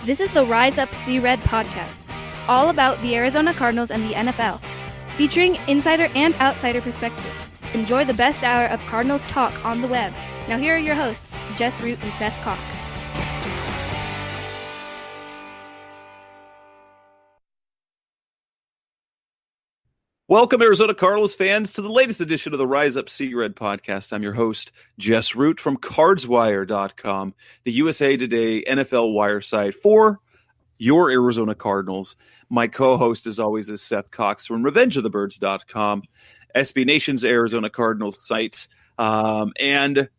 This is the Rise Up See Red podcast, all about the Arizona Cardinals and the NFL, featuring insider and outsider perspectives. Enjoy the best hour of Cardinals talk on the web. Now here are your hosts, Jess Root and Seth Cox. Welcome, Arizona Cardinals fans, to the latest edition of the Rise Up See Red podcast. I'm your host, Jess Root from CardsWire.com, the USA Today NFL wire site for your Arizona Cardinals. My co-host, as always, is Seth Cox from RevengeOfTheBirds.com, SB Nation's Arizona Cardinals site. And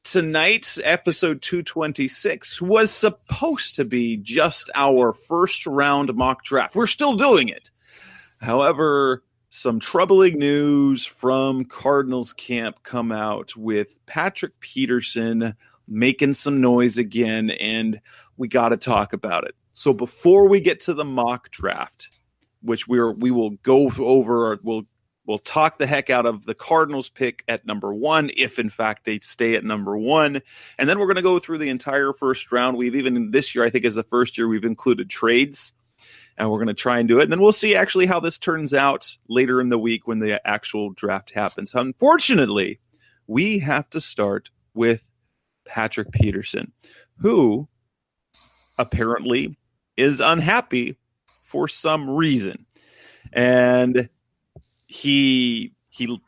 tonight's episode 226 was supposed to be just our first round mock draft. We're still doing it. However, some troubling news from Cardinals camp come out with Patrick Peterson making some noise again, and we got to talk about it. So before we get to the mock draft, which we will go over, we'll talk the heck out of the Cardinals pick at number 1, if in fact they stay at number 1, and then we're going to go through the entire first round. We've even this year, I think, is the first year we've included trades. And we're going to try and do it. And then we'll see actually how this turns out later in the week when the actual draft happens. Unfortunately, we have to start with Patrick Peterson, who apparently is unhappy for some reason. And he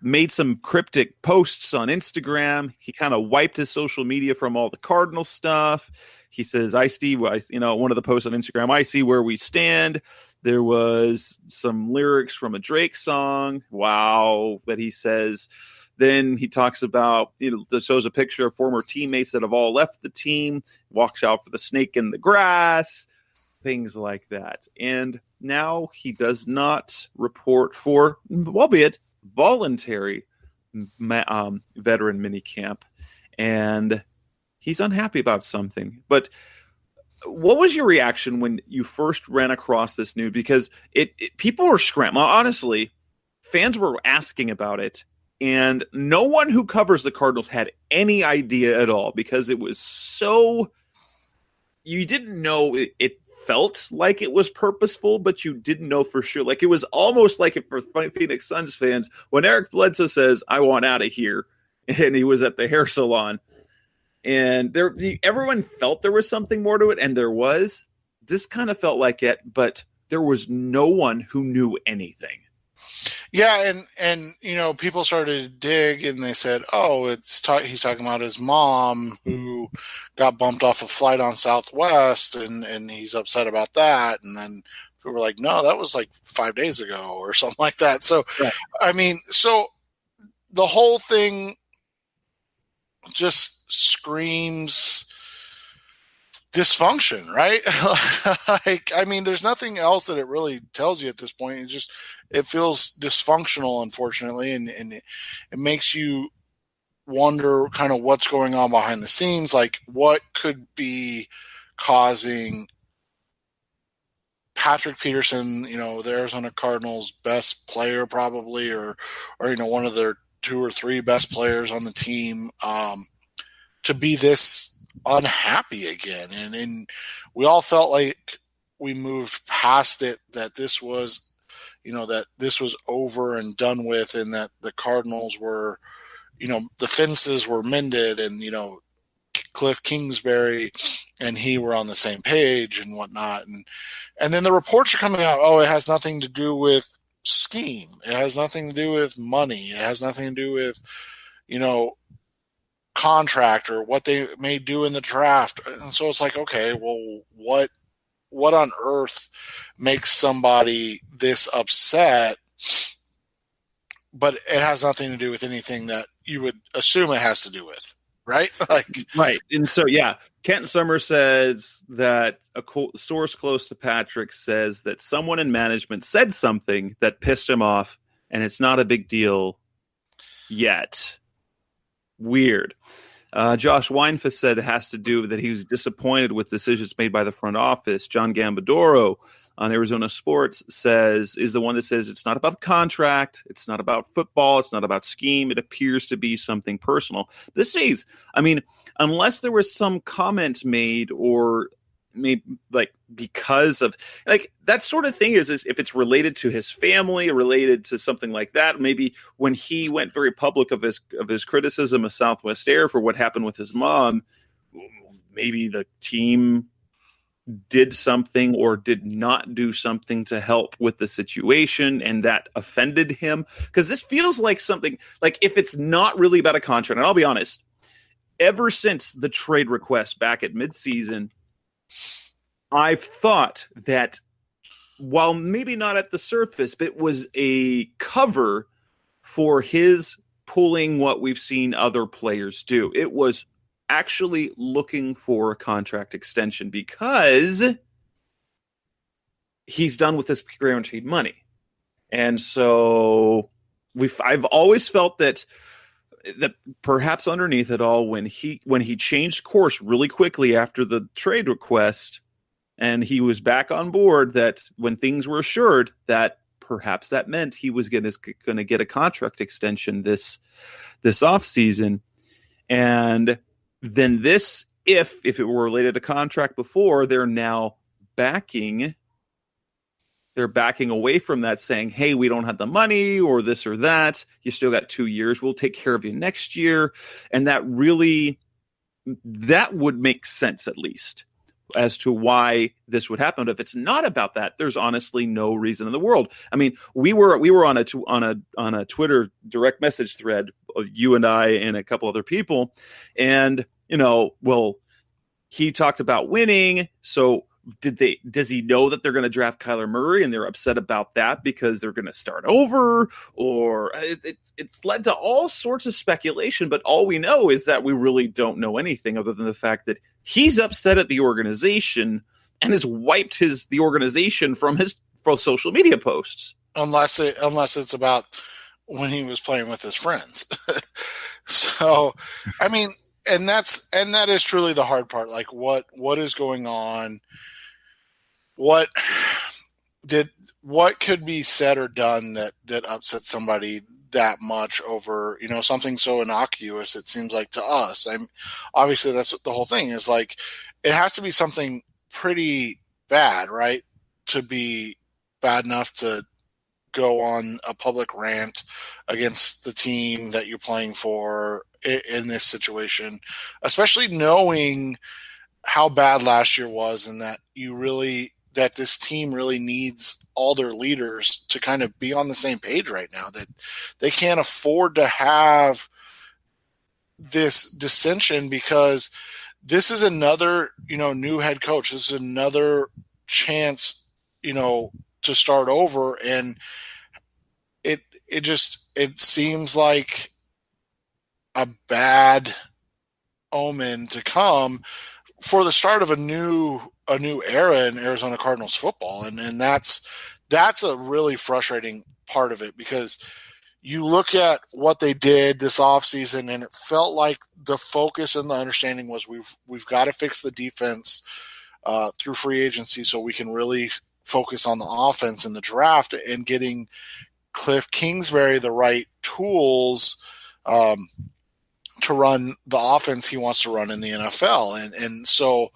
made some cryptic posts on Instagram. He kind of wiped his social media from all the Cardinal stuff. He says, one of the posts on Instagram, I see where we stand. There was some lyrics from a Drake song. Wow. But he says, then he talks about, shows a picture of former teammates that have all left the team, walks out for the snake in the grass, things like that. And now he does not report for, albeit voluntary, veteran minicamp. And he's unhappy about something. But what was your reaction when you first ran across this news? Because people were scrambling. Honestly, fans were asking about it, and no one who covers the Cardinals had any idea at all, because it was so – you didn't know it felt like it was purposeful, but you didn't know for sure. Like, it was almost like it for Phoenix Suns fans when Eric Bledsoe says, I want out of here, and he was at the hair salon. And everyone felt there was something more to it, and there was. This kind of felt like it, but there was no one who knew anything. Yeah, and people started to dig, and they said, "Oh, he's talking about his mom who got bumped off a flight on Southwest, and he's upset about that." And then people were like, "No, that was like 5 days ago or something like that." So, right. I mean, so the whole thing just screams dysfunction, right? There's nothing else that it really tells you at this point. It feels dysfunctional, unfortunately, and it makes you wonder kind of what's going on behind the scenes, like what could be causing Patrick Peterson, the Arizona Cardinals' best player probably, or one of their 2 or 3 best players on the team, to be this unhappy again. And we all felt like we moved past it, that this was, that this was over and done with, and that the Cardinals were, the fences were mended, and, Cliff Kingsbury and he were on the same page and whatnot. And then the reports are coming out, it has nothing to do with scheme. It has nothing to do with money. It has nothing to do with, contract or what they may do in the draft. And so it's like, okay, well, what on earth makes somebody this upset? But it has nothing to do with anything that you would assume it has to do with, right? Right. And so, yeah, Kenton Summers says that a source close to Patrick says that someone in management said something that pissed him off, and it's not a big deal yet. Weird. Josh Weinfuss said it has to do with that he was disappointed with decisions made by the front office. John Gambadoro on Arizona Sports is the one that says it's not about the contract, it's not about football, it's not about scheme. It appears to be something personal. This is, unless there was some comment made or maybe like because of like that sort of thing is if it's related to his family or related to something like that. Maybe when he went very public of his criticism of Southwest Air for what happened with his mom, maybe the team did something or did not do something to help with the situation, and that offended him. Because this feels like something like if it's not really about a contract, and I'll be honest, ever since the trade request back at midseason, I've thought that while maybe not at the surface, but it was a cover for his pulling what we've seen other players do. It was actually looking for a contract extension because he's done with this guaranteed money. And so I've always felt that perhaps underneath it all, when he changed course really quickly after the trade request and he was back on board, that when things were assured, that perhaps that meant he was going to get a contract extension this offseason. And then this, if it were related to contract before, they're now backing away from that, saying, hey, we don't have the money or this or that. You still got 2 years. We'll take care of you next year. And that would make sense, at least, as to why this would happen. But if it's not about that, there's honestly no reason in the world. I mean, we were on a Twitter direct message thread, you and I and a couple other people, and he talked about winning. So does he know that they're going to draft Kyler Murray and they're upset about that because they're going to start over? Or it's led to all sorts of speculation, but all we know is that we really don't know anything other than the fact that he's upset at the organization and has wiped the organization from his social media posts. Unless it's about when he was playing with his friends. So, I mean, and that is truly the hard part. Like what is going on? What could be said or done that upsets somebody that much over, something so innocuous, it seems like to us. Obviously that's what the whole thing is. Like, it has to be something pretty bad, right? To be bad enough to go on a public rant against the team that you're playing for in this situation, especially knowing how bad last year was, and that this team really needs all their leaders to kind of be on the same page right now, that they can't afford to have this dissension, because this is another, new head coach. This is another chance, to start over. And it seems like a bad omen to come for the start of a new era in Arizona Cardinals football. And that's a really frustrating part of it, because you look at what they did this offseason and it felt like the focus and the understanding was we've got to fix the defense through free agency so we can really focus on the offense in the draft and getting Cliff Kingsbury the right tools to run the offense he wants to run in the NFL. And so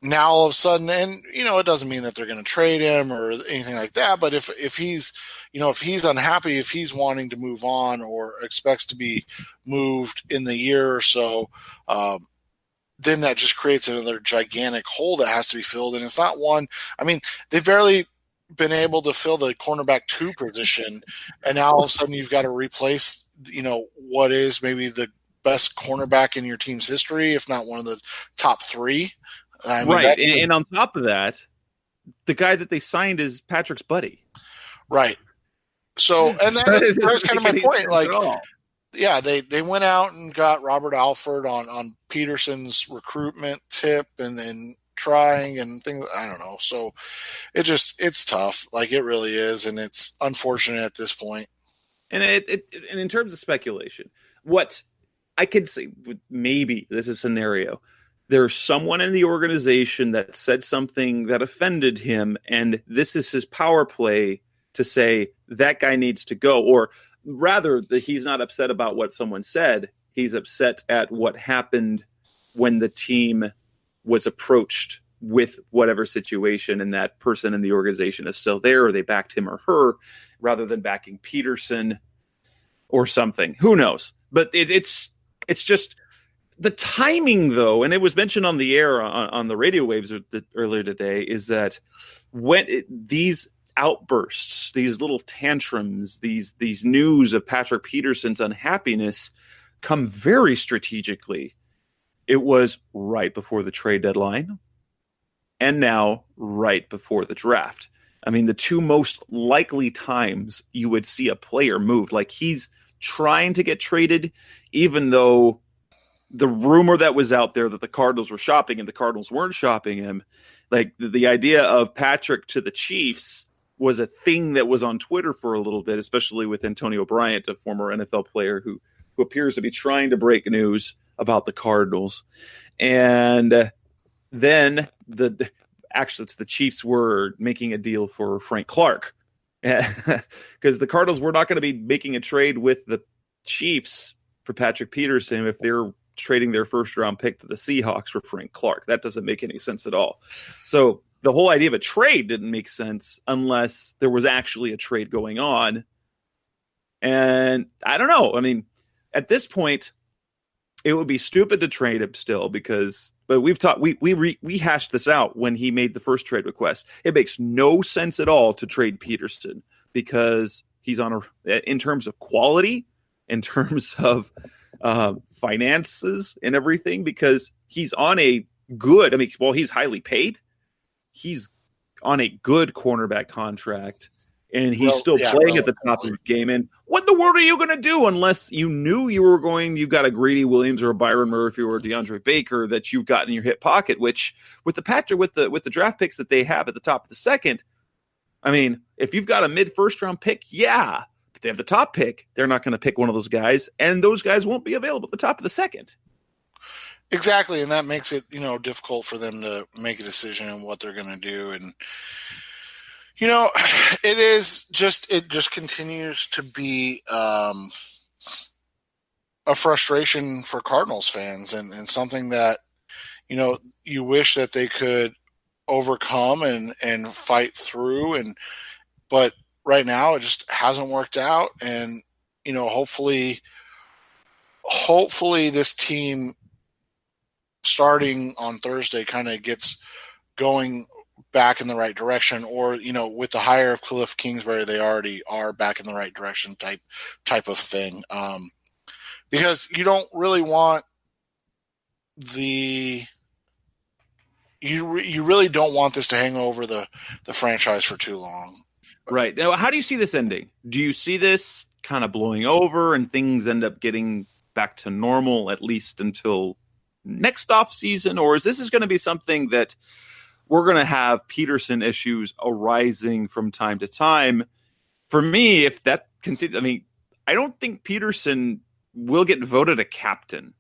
now all of a sudden, and it doesn't mean that they're going to trade him or anything like that, but if he's unhappy, if he's wanting to move on or expects to be moved in the year or so, then that just creates another gigantic hole that has to be filled. And it's not one, they've barely been able to fill the cornerback 2 position, and now all of a sudden you've got to replace, what is maybe the best cornerback in your team's history, if not one of the top 3. Right. And on top of that, the guy that they signed is Patrick's buddy. Right. So, and that's kind of my point. Like, yeah, they went out and got Robert Alford on Peterson's recruitment tip and then trying and things. I don't know. So it's tough. Like, it really is. And it's unfortunate at this point. And and in terms of speculation, what I could say, maybe this is a scenario. There's someone in the organization that said something that offended him, and this is his power play to say that guy needs to go. Or rather, that he's not upset about what someone said. He's upset at what happened when the team was approached with whatever situation, and that person in the organization is still there, or they backed him or her rather than backing Peterson or something. Who knows? But it's just the timing, though, and it was mentioned on the air on the radio waves earlier today, is that when these outbursts, these little tantrums, these news of Patrick Peterson's unhappiness come very strategically. It was right before the trade deadline, and now right before the draft. I mean, the two most likely times you would see a player move. Like, he's trying to get traded, even though the rumor that was out there that the Cardinals were shopping and the Cardinals weren't shopping him, like the idea of Patrick to the Chiefs was a thing that was on Twitter for a little bit, especially with Antonio Bryant, a former NFL player who appears to be trying to break news about the Cardinals. And then it's the Chiefs were making a deal for Frank Clark, because the Cardinals were not going to be making a trade with the Chiefs for Patrick Peterson if they're trading their first round pick to the Seahawks for Frank Clark. That doesn't make any sense at all. So the whole idea of a trade didn't make sense unless there was actually a trade going on. And I don't know. I mean, at this point, it would be stupid to trade him still, but we hashed this out when he made the first trade request. It makes no sense at all to trade Peterson, because he's in terms of quality, in terms of finances and everything, because he's on a good, he's highly paid. He's on a good cornerback contract, and he's still playing at the top of the game. And what in the world are you going to do unless you knew you got a Greedy Williams or a Byron Murphy or a DeAndre Baker that you've got in your hip pocket, which with the draft picks that they have at the top of the second, I mean, if you've got a mid-first round pick, yeah, but they have the top pick. They're not going to pick one of those guys, and those guys won't be available at the top of the second. Exactly, and that makes it, difficult for them to make a decision on what they're going to do. And, it just continues to be a frustration for Cardinals fans, and something that, you wish that they could overcome and fight through. But right now it just hasn't worked out. And, hopefully this team, starting on Thursday, kind of gets going back in the right direction, or, with the hire of Cliff Kingsbury, they already are back in the right direction type of thing. Because you don't really want you really don't want this to hang over the franchise for too long. Right. Now, how do you see this ending? Do you see this kind of blowing over and things end up getting back to normal, at least until next off season, or is this going to be something that we're going to have Peterson issues arising from time to time? For me, if that continues, I don't think Peterson will get voted a captain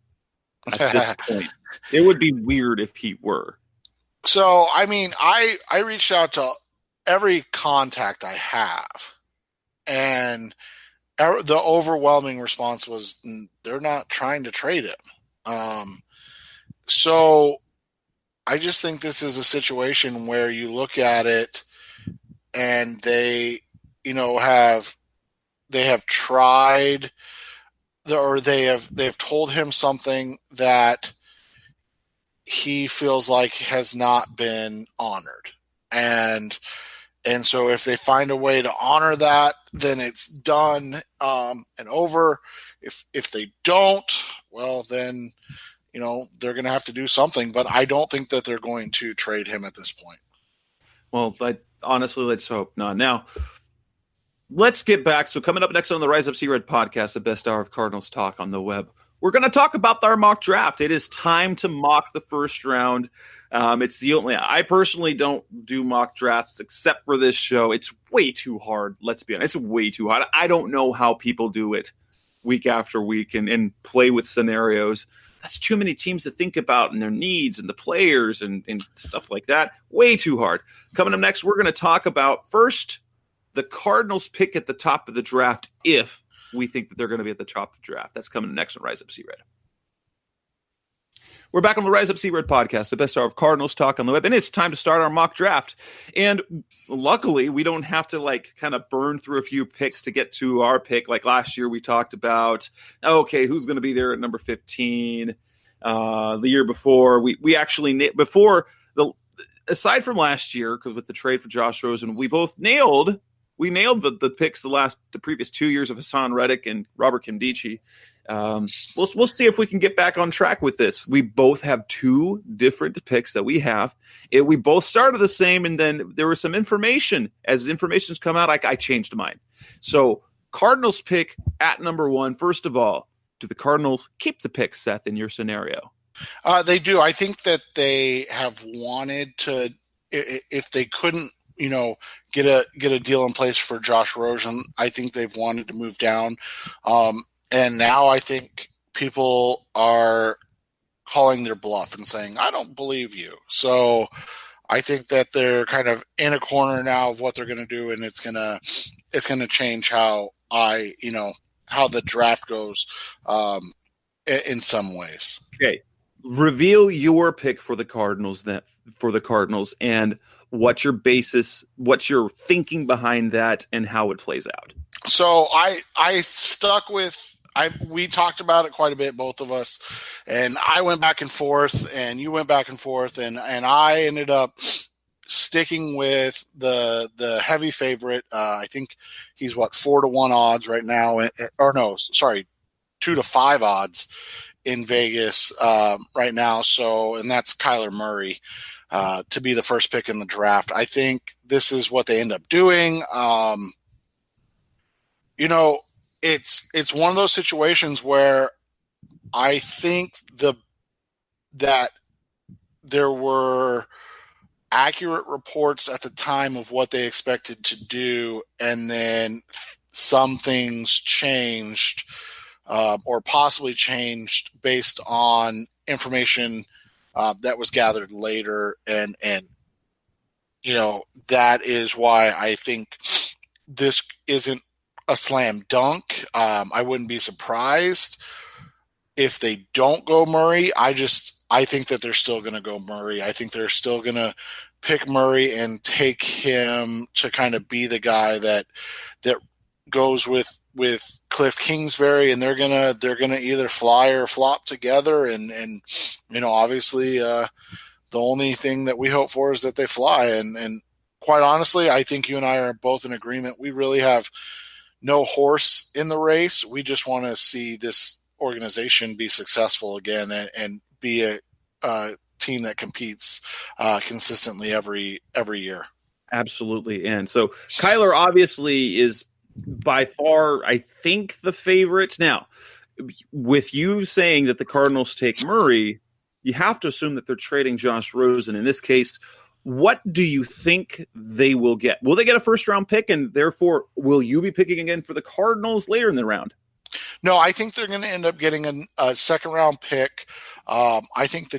at this point. It would be weird if he were. So, I reached out to every contact I have, and the overwhelming response was they're not trying to trade him. So I just think this is a situation where you look at it and they have tried, or they've told him something that he feels like has not been honored. And so if they find a way to honor that, then it's done and over. If they don't, well, then they're going to have to do something, but I don't think that they're going to trade him at this point. Well, honestly, let's hope not. Now, let's get back. So coming up next on the Rise Up Sea Red podcast, the best hour of Cardinals talk on the web, we're going to talk about our mock draft. It is time to mock the first round. It's the only, I personally don't do mock drafts except for this show. It's way too hard. Let's be honest. It's way too hard. I don't know how people do it week after week and play with scenarios. That's too many teams to think about and their needs and the players and stuff like that. Way too hard. Coming up next, we're going to talk about first the Cardinals pick at the top of the draft if we think that they're going to be at the top of the draft. That's coming next on Rise Up Sea Red. We're back on the Rise Up Sea Red podcast, the best hour of Cardinals talk on the web, and it's time to start our mock draft. And luckily, we don't have to kind of burn through a few picks to get to our pick. Like last year, we talked about, okay, who's going to be there at number 15? The year before, we actually aside from last year, because with the trade for Josh Rosen, we both nailed the picks the previous 2 years of Hassan Reddick and Robert Kimdichie. We'll see if we can get back on track with this. We both have two different picks that we have. We both started the same, and then there was some information. As information's come out, I changed mine. So Cardinals pick at number 1. First of all, do the Cardinals keep the pick, Seth, in your scenario? They do. I think that they have wanted to, if they couldn't, get a deal in place for Josh Rosen, I think they've wanted to move down. And now I think people are calling their bluff and saying, I don't believe you. So I think that they're kind of in a corner now of what they're going to do, and it's going to change how how the draft goes in some ways. Okay. Reveal your pick for the Cardinals and what's your thinking behind that and how it plays out. So I stuck with, we talked about it quite a bit, both of us, and I went back and forth and you went back and forth, and I ended up sticking with the heavy favorite. I think he's 4-1 odds right now, or no, sorry, 2-5 odds in Vegas right now. So, and that's Kyler Murray to be the first pick in the draft. I think this is what they end up doing. It's one of those situations where I think that there were accurate reports at the time of what they expected to do, and then some things changed or possibly changed based on information that was gathered later, and that is why I think this isn't a slam dunk. I wouldn't be surprised if they don't go Murray. I think that they're still going to go Murray. I think they're still going to pick Murray and take him to kind of be the guy that goes with Cliff Kingsbury, and they're gonna either fly or flop together. And obviously the only thing that we hope for is that they fly. And quite honestly, I think you and I are both in agreement. We really have no horse in the race. We just want to see this organization be successful again and be a team that competes consistently every year. Absolutely. And so Kyler obviously is by far, I think, the favorite. Now, with you saying that the Cardinals take Murray, you have to assume that they're trading Josh Rosen. In this case, what do you think they will get? Will they get a first-round pick, and therefore will you be picking again for the Cardinals later in the round? No, I think they're going to end up getting a second-round pick. I think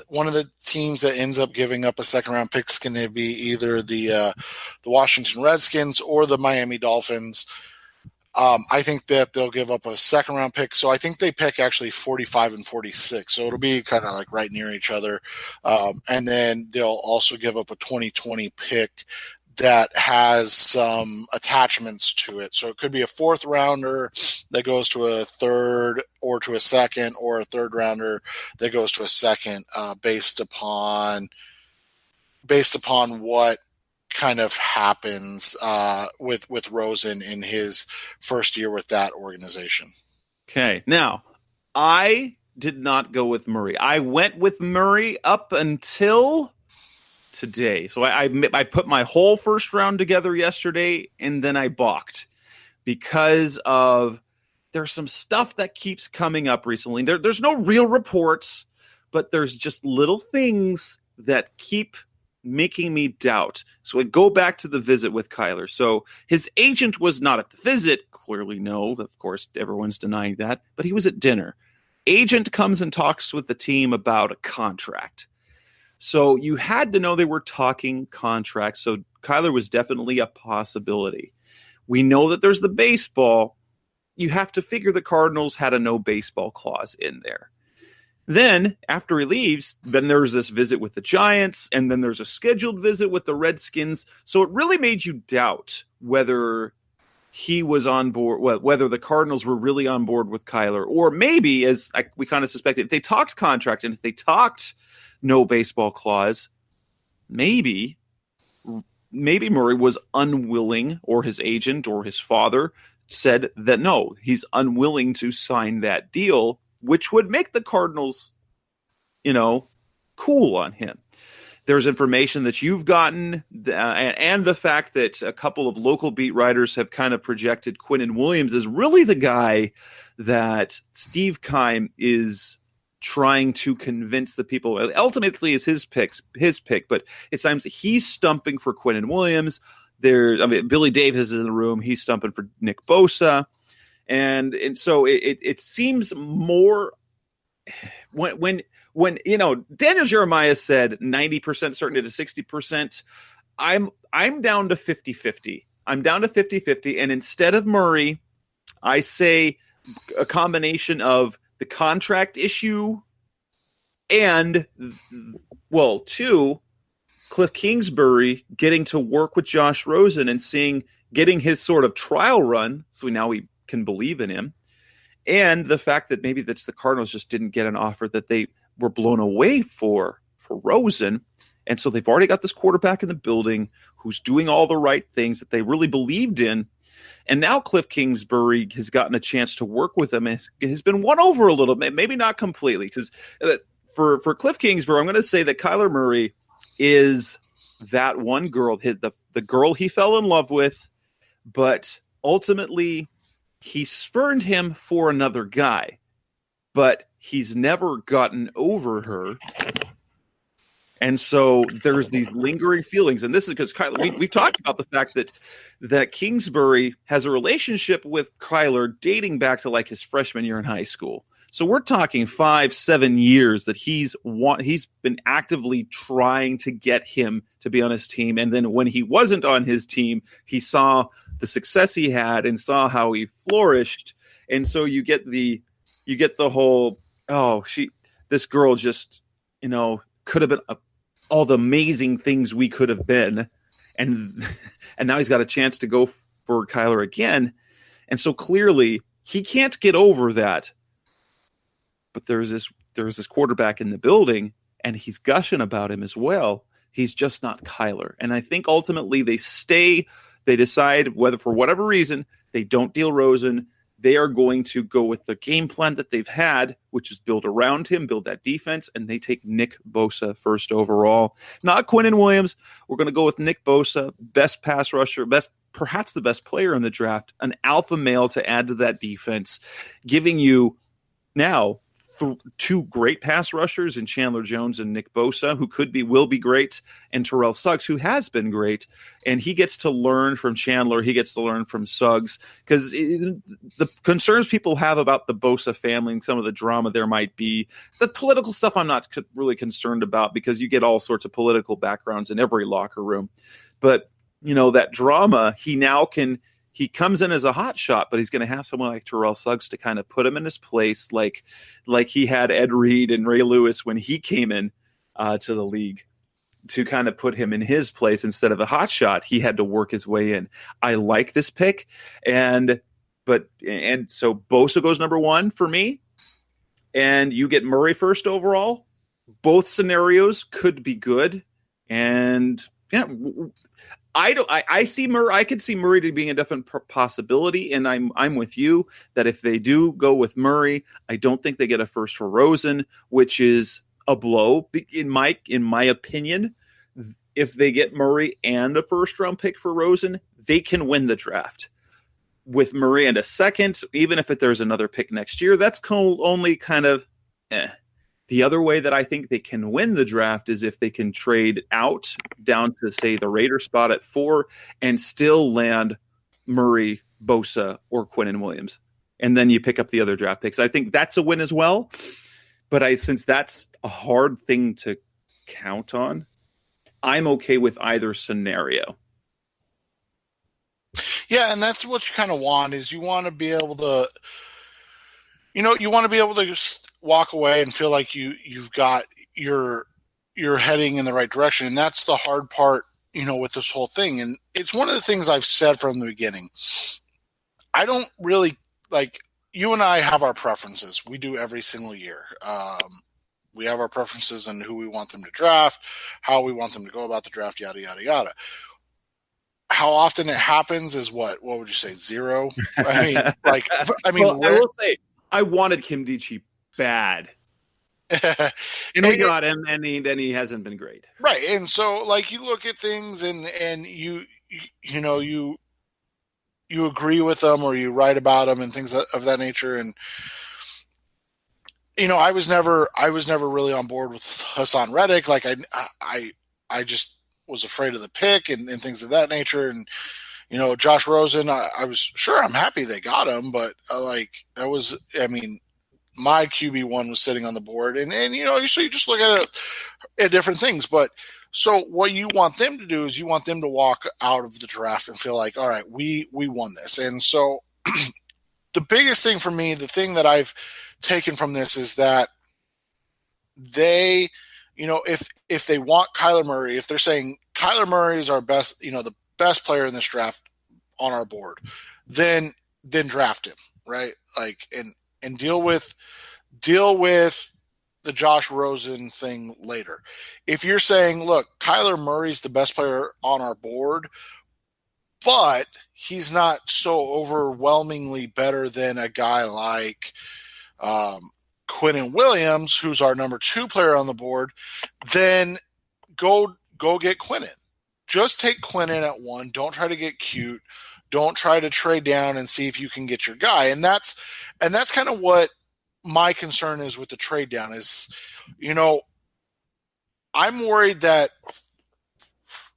one of the teams that ends up giving up a second-round pick is going to be either the Washington Redskins or the Miami Dolphins. I think that they'll give up a second-round pick. So I think they pick actually 45 and 46. So it'll be kind of like right near each other. And then they'll also give up a 2020 pick that has some attachments to it. So it could be a fourth rounder that goes to a third or to a second, or a third rounder that goes to a second, based upon what kind of happens with Rosen in his first year with that organization. Okay. Now, I did not go with Murray. I went with Murray up until today. So I put my whole first round together yesterday, and then I balked because of there's some stuff that keeps coming up recently. There's no real reports, but there's just little things that keep making me doubt. So I go back to the visit with Kyler. So his agent was not at the visit. Clearly, no. Of course, everyone's denying that. But he was at dinner. Agent comes and talks with the team about a contract. So you had to know they were talking contracts. So Kyler was definitely a possibility. We know that there's the baseball. You have to figure the Cardinals had a no baseball clause in there. Then after he leaves, then there's this visit with the Giants, and then there's a scheduled visit with the Redskins. So it really made you doubt whether he was on board, whether the Cardinals were really on board with Kyler, or maybe, as we kind of suspected, if they talked contract and if they talked no baseball clause, maybe Murray was unwilling, or his agent or his father said that no, he's unwilling to sign that deal, which would make the Cardinals, cool on him. There's information that you've gotten, and the fact that a couple of local beat writers have kind of projected Quinnen Williams as really the guy that Steve Keim is trying to convince the people. Ultimately, is his pick, but it seems he's stumping for Quinnen Williams. Billy Davis is in the room. He's stumping for Nick Bosa, and so it seems more when Daniel Jeremiah said 90% certainty to 60%, I'm down to 50-50. I'm down to 50-50, and instead of Murray, I say a combination of the contract issue and, two, Cliff Kingsbury getting to work with Josh Rosen and getting his sort of trial run, so now we can believe in him, and the fact that maybe that's the Cardinals just didn't get an offer that they were blown away for Rosen, and so they've already got this quarterback in the building who's doing all the right things that they really believed in, and now Cliff Kingsbury has gotten a chance to work with him. Has been won over a little bit, maybe not completely, because for Cliff Kingsbury, I'm going to say that Kyler Murray is that one girl, the girl he fell in love with, but ultimately he spurned him for another guy, but he's never gotten over her. And so there's these lingering feelings. And this is because Kyler, we've talked about the fact that Kingsbury has a relationship with Kyler dating back to like his freshman year in high school. So we're talking 5-7 years that he's been actively trying to get him to be on his team. And then when he wasn't on his team, he saw the success he had and saw how he flourished. And so you get the whole, this girl just, could have been all the amazing things we could have been. And now he's got a chance to go for Kyler again. And so clearly he can't get over that. But there's this quarterback in the building, and he's gushing about him as well. He's just not Kyler. And I think ultimately they decide whether for whatever reason they don't deal Rosen, they are going to go with the game plan that they've had, which is build around him, build that defense, and they take Nick Bosa first overall. Not Quinnen Williams. We're going to go with Nick Bosa, best pass rusher, perhaps the best player in the draft, an alpha male to add to that defense, giving you now two great pass rushers in Chandler Jones and Nick Bosa, who will be great, and Terrell Suggs, who has been great. And he gets to learn from Chandler. He gets to learn from Suggs, because the concerns people have about the Bosa family and some of the drama there might be, the political stuff I'm not really concerned about, because you get all sorts of political backgrounds in every locker room. But, that drama, he comes in as a hot shot, but he's going to have someone like Terrell Suggs to kind of put him in his place, like he had Ed Reed and Ray Lewis when he came in to the league, to kind of put him in his place instead of a hot shot. He had to work his way in. I like this pick, and so Bosa goes number one for me, and you get Murray first overall. Both scenarios could be good, and yeah. I see Murray. I could see Murray to being a definite possibility, and I'm with you that if they do go with Murray, I don't think they get a first for Rosen, which is a blow in my opinion. If they get Murray and a first round pick for Rosen, they can win the draft. With Murray and a second, even if there's another pick next year, that's only kind of eh. The other way that I think they can win the draft is if they can trade out down to, say, the Raider spot at 4 and still land Murray, Bosa, or Quinnen Williams. And then you pick up the other draft picks. I think that's a win as well. But since that's a hard thing to count on, I'm okay with either scenario. Yeah, and that's what you kind of want, is you want to be able to, walk away and feel like you've got you're heading in the right direction. And that's the hard part, with this whole thing. And it's one of the things I've said from the beginning. I don't really you and I have our preferences. We do every single year. We have our preferences on who we want them to draft, how we want them to go about the draft, yada, yada, yada. How often it happens is what would you say? 0? I will say I wanted Kim Dichie bad. And we got him, and he hasn't been great. Right. And so you look at things and you agree with them or you write about them and things of that nature. And, I was never really on board with Hassan Reddick. I just was afraid of the pick and things of that nature. And, Josh Rosen, I was sure I'm happy they got him, but my QB1 was sitting on the board and so you just look at different things. But so what you want them to do is you want them to walk out of the draft and feel like, all right, we won this. And so the biggest thing for me, the thing that I've taken from this is that they, if they want Kyler Murray, if they're saying Kyler Murray is our best, the best player in this draft on our board, then draft him, right? And deal with the Josh Rosen thing later. If you're saying, look, Kyler Murray's the best player on our board, but he's not so overwhelmingly better than a guy like Quinnen Williams, who's our number 2 player on the board, then go get Quinnen. Just take Quinnen at 1. Don't try to get cute. Don't try to trade down and see if you can get your guy. And that's kind of what my concern is with the trade down is, I'm worried that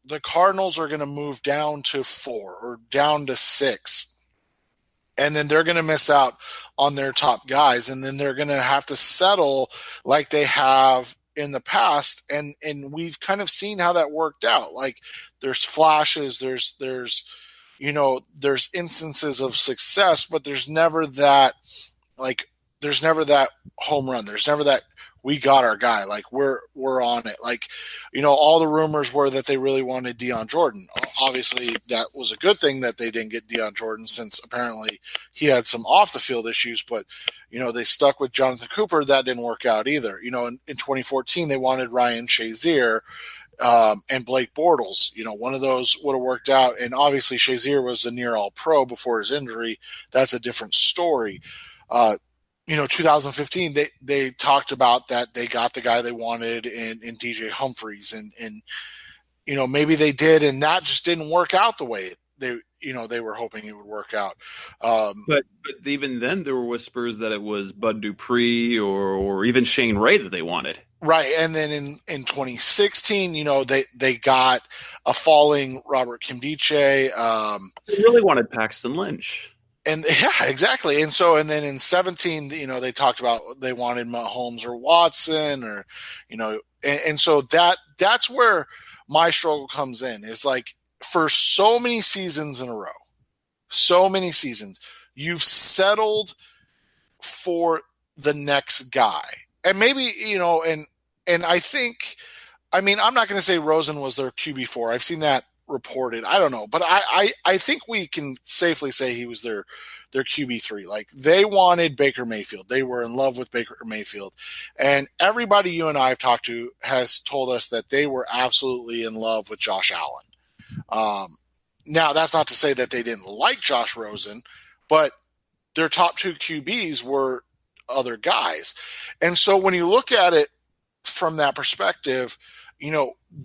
the Cardinals are going to move down to 4 or down to 6. And then they're going to miss out on their top guys. And then they're going to have to settle like they have in the past. And we've kind of seen how that worked out. There's flashes, there's instances of success, but there's never that home run. There's never that we got our guy. We're on it. All the rumors were that they really wanted Deion Jordan. Obviously, that was a good thing that they didn't get Deion Jordan since apparently he had some off the field issues. But they stuck with Jonathan Cooper. That didn't work out either. In 2014 they wanted Ryan Shazier and Blake Bortles. One of those would have worked out. And obviously Shazier was a near all pro before his injury. That's a different story. 2015, they talked about that they got the guy they wanted in DJ Humphries and maybe they did, and that just didn't work out the way they were hoping it would work out. But even then there were whispers that it was Bud Dupree or even Shane Ray that they wanted. Right. And then in 2016, they got a falling Robert Kimdiche. They really wanted Paxton Lynch. And yeah, exactly. And then in 17, they talked about they wanted Mahomes or Watson or, and so that's where my struggle comes in is for so many seasons in a row, you've settled for the next guy. And maybe, and I think, I'm not going to say Rosen was their QB4. I've seen that reported. I don't know, but I think we can safely say he was their QB3. They wanted Baker Mayfield. They were in love with Baker Mayfield. And everybody you and I have talked to has told us that they were absolutely in love with Josh Allen. Now, that's not to say that they didn't like Josh Rosen, but their top 2 QBs were other guys. And so when you look at it from that perspective,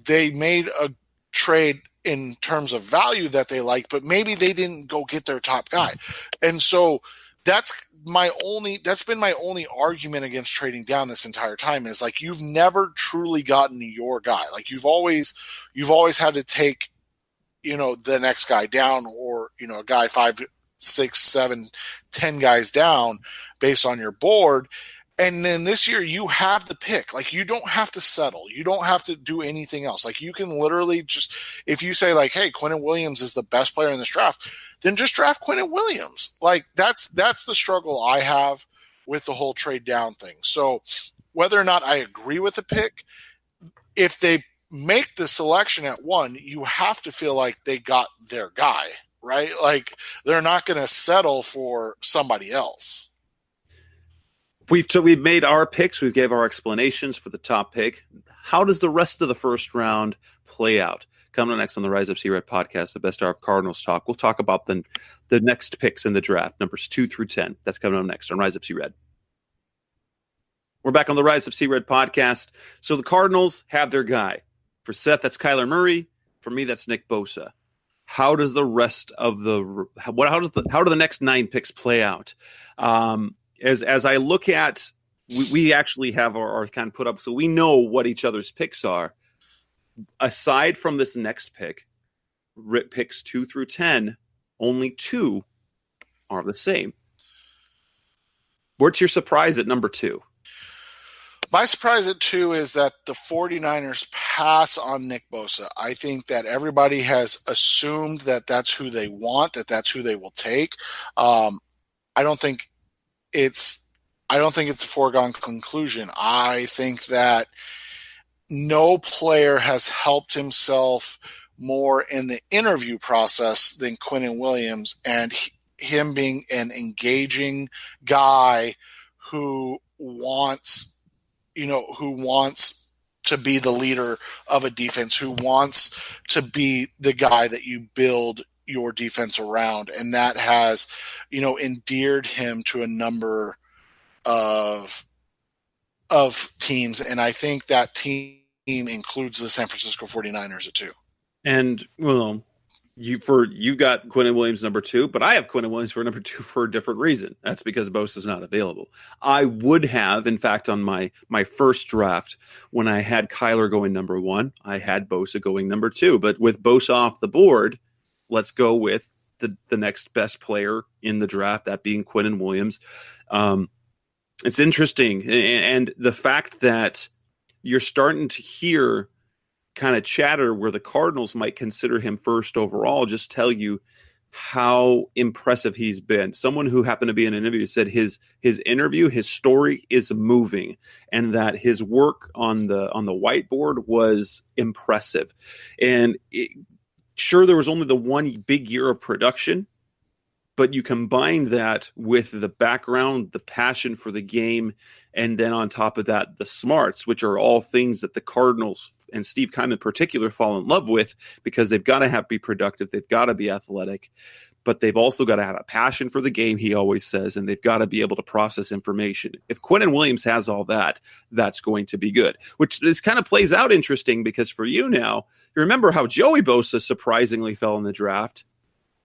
they made a trade in terms of value that they like, but maybe they didn't go get their top guy. And so that's been my only argument against trading down this entire time is you've never truly gotten your guy. You've always had to take, the next guy down or, a guy 5, 6, 7, 10 guys down based on your board. And then this year you have the pick. You don't have to settle. You don't have to do anything else. You can literally just, if you say hey, Quinnen Williams is the best player in this draft, then just draft Quinnen Williams. That's the struggle I have with the whole trade down thing. So whether or not I agree with the pick, if they make the selection at 1, you have to feel like they got their guy, right? Like they're not going to settle for somebody else. We've made our picks. We gave our explanations for the top pick. How does the rest of the first round play out? Coming up next on the Rise Up See Red podcast, the best hour of Cardinals talk. We'll talk about the next picks in the draft, numbers 2 through 10. That's coming up next on Rise Up See Red. We're back on the Rise Up See Red podcast. So the Cardinals have their guy. For Seth, that's Kyler Murray. For me, that's Nick Bosa. How does the rest of how do the next 9 picks play out? As I look at, we actually have our kind of put up, so we know what each other's picks are. Aside from this next pick, picks 2 through 10, only 2 are the same. What's your surprise at number 2? My surprise at 2 is that the 49ers pass on Nick Bosa. I think that everybody has assumed that that's who they want, that that's who they will take. I don't think it's a foregone conclusion. I think that no player has helped himself more in the interview process than Quinnen Williams, and him being an engaging guy who wants to be the leader of a defense, who wants to be the guy that you build your defense around. And that has, endeared him to a number of teams. And I think that team includes the San Francisco 49ers at 2. And, well, you got Quinnen Williams number 2, but I have Quinnen Williams for number 2 for a different reason. That's because Bosa's not available. I would have, in fact, on my first draft, when I had Kyler going number 1, I had Bosa going number 2. But with Bosa off the board, let's go with the next best player in the draft, that being Quinnen Williams. It's interesting. And the fact that you're starting to hear kind of chatter where the Cardinals might consider him first overall just tell you how impressive he's been. Someone who happened to be in an interview said his interview, his story is moving, and that his work on the whiteboard was impressive. And sure, there was only the one big year of production, but you combine that with the background, the passion for the game, and then on top of that, the smarts, which are all things that the Cardinals and Steve Keim in particular fall in love with, because they've got to be productive, they've got to be athletic, but they've also got to have a passion for the game, he always says, and they've got to be able to process information. If Quinnen Williams has all that, that's going to be good, which this kind of plays out interesting because for you now, you remember how Joey Bosa surprisingly fell in the draft.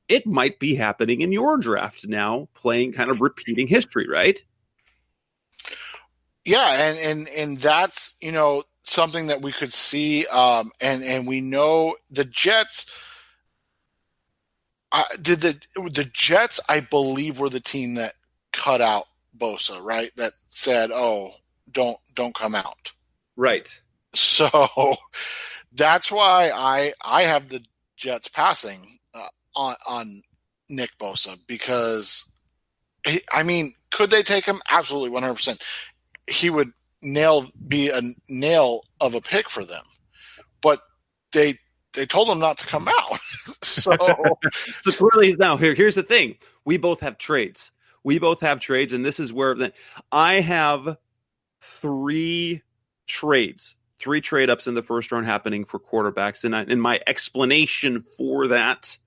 It might be happening in your draft now, playing kind of repeating history, right? Yeah, and that's, something that we could see, and we know the Jets. The Jets, I believe, were the team that cut out Bosa, right? That said, "Oh, don't come out." Right. So that's why I have the Jets passing on Nick Bosa, because could they take him? Absolutely, 100%. He would be a nail of a pick for them, but they told him not to come out. So clearly he's now here. Here's the thing: we both have trades. And this is where I have 3 trades, 3 trade ups in the first round happening for quarterbacks, and my explanation for that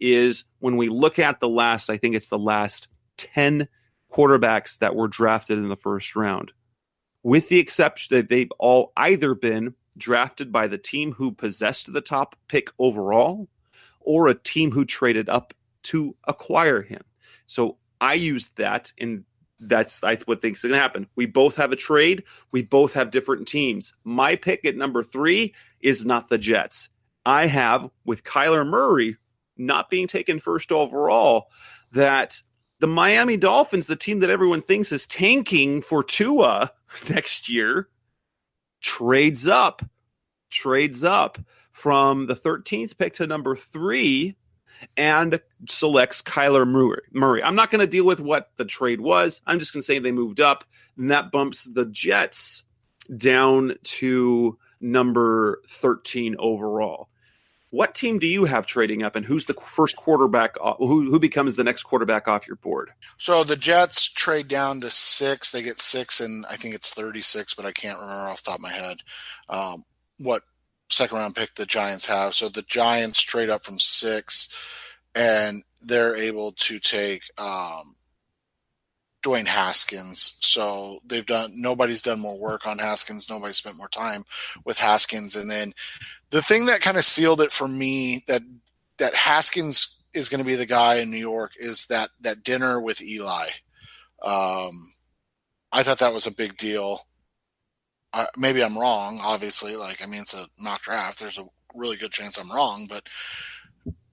is when we look at I think it's the last 10 quarterbacks that were drafted in the first round, with the exception that they've all either been drafted by the team who possessed the top pick overall or a team who traded up to acquire him. So I used that, and that's what thinks is going to happen. We both have a trade. We both have different teams. My pick at number 3 is not the Jets. I have, with Kyler Murray not being taken first overall, that the Miami Dolphins, the team that everyone thinks is tanking for Tua next year, trades up from the 13th pick to number 3 and selects Kyler Murray. I'm not going to deal with what the trade was. I'm just going to say they moved up, and that bumps the Jets down to number 13 overall. What team do you have trading up, and who's the first quarterback? Who becomes the next quarterback off your board? So the Jets trade down to 6. They get 6, and I think it's 36, but I can't remember off the top of my head what second round pick the Giants have. So the Giants trade up from 6, and they're able to take Dwayne Haskins. So nobody's done more work on Haskins. Nobody spent more time with Haskins. And then the thing that kind of sealed it for me that Haskins is going to be the guy in New York is that dinner with Eli. I thought that was a big deal. Maybe I'm wrong, obviously. It's a mock draft. There's a really good chance I'm wrong, but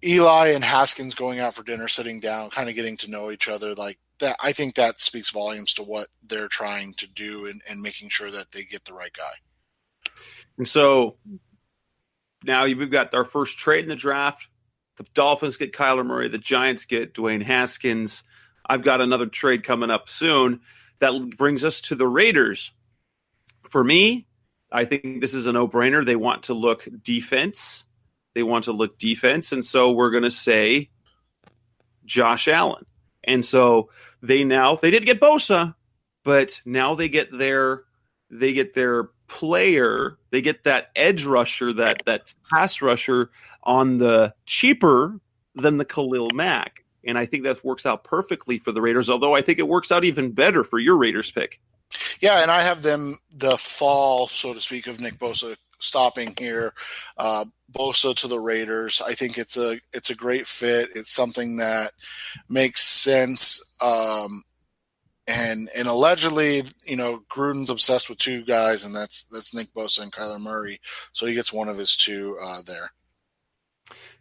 Eli and Haskins going out for dinner, sitting down, kind of getting to know each other, like that. I think that speaks volumes to what they're trying to do and making sure that they get the right guy. And so now we've got our first trade in the draft. The Dolphins get Kyler Murray. The Giants get Dwayne Haskins. I've got another trade coming up soon. That brings us to the Raiders. For me, I think this is a no-brainer. They want to look defense. And so we're going to say Josh Allen. And so they did get Bosa, but now they get their player, they get that edge rusher, that pass rusher on the cheaper than the Khalil Mack. And I think that works out perfectly for the Raiders, although I think it works out even better for your Raiders pick. Yeah, and I have them the fall, so to speak, of Nick Bosa stopping here. Bosa to the Raiders. I think it's a great fit. It's something that makes sense. And allegedly, Gruden's obsessed with 2 guys, and that's Nick Bosa and Kyler Murray. So he gets one of his 2 there.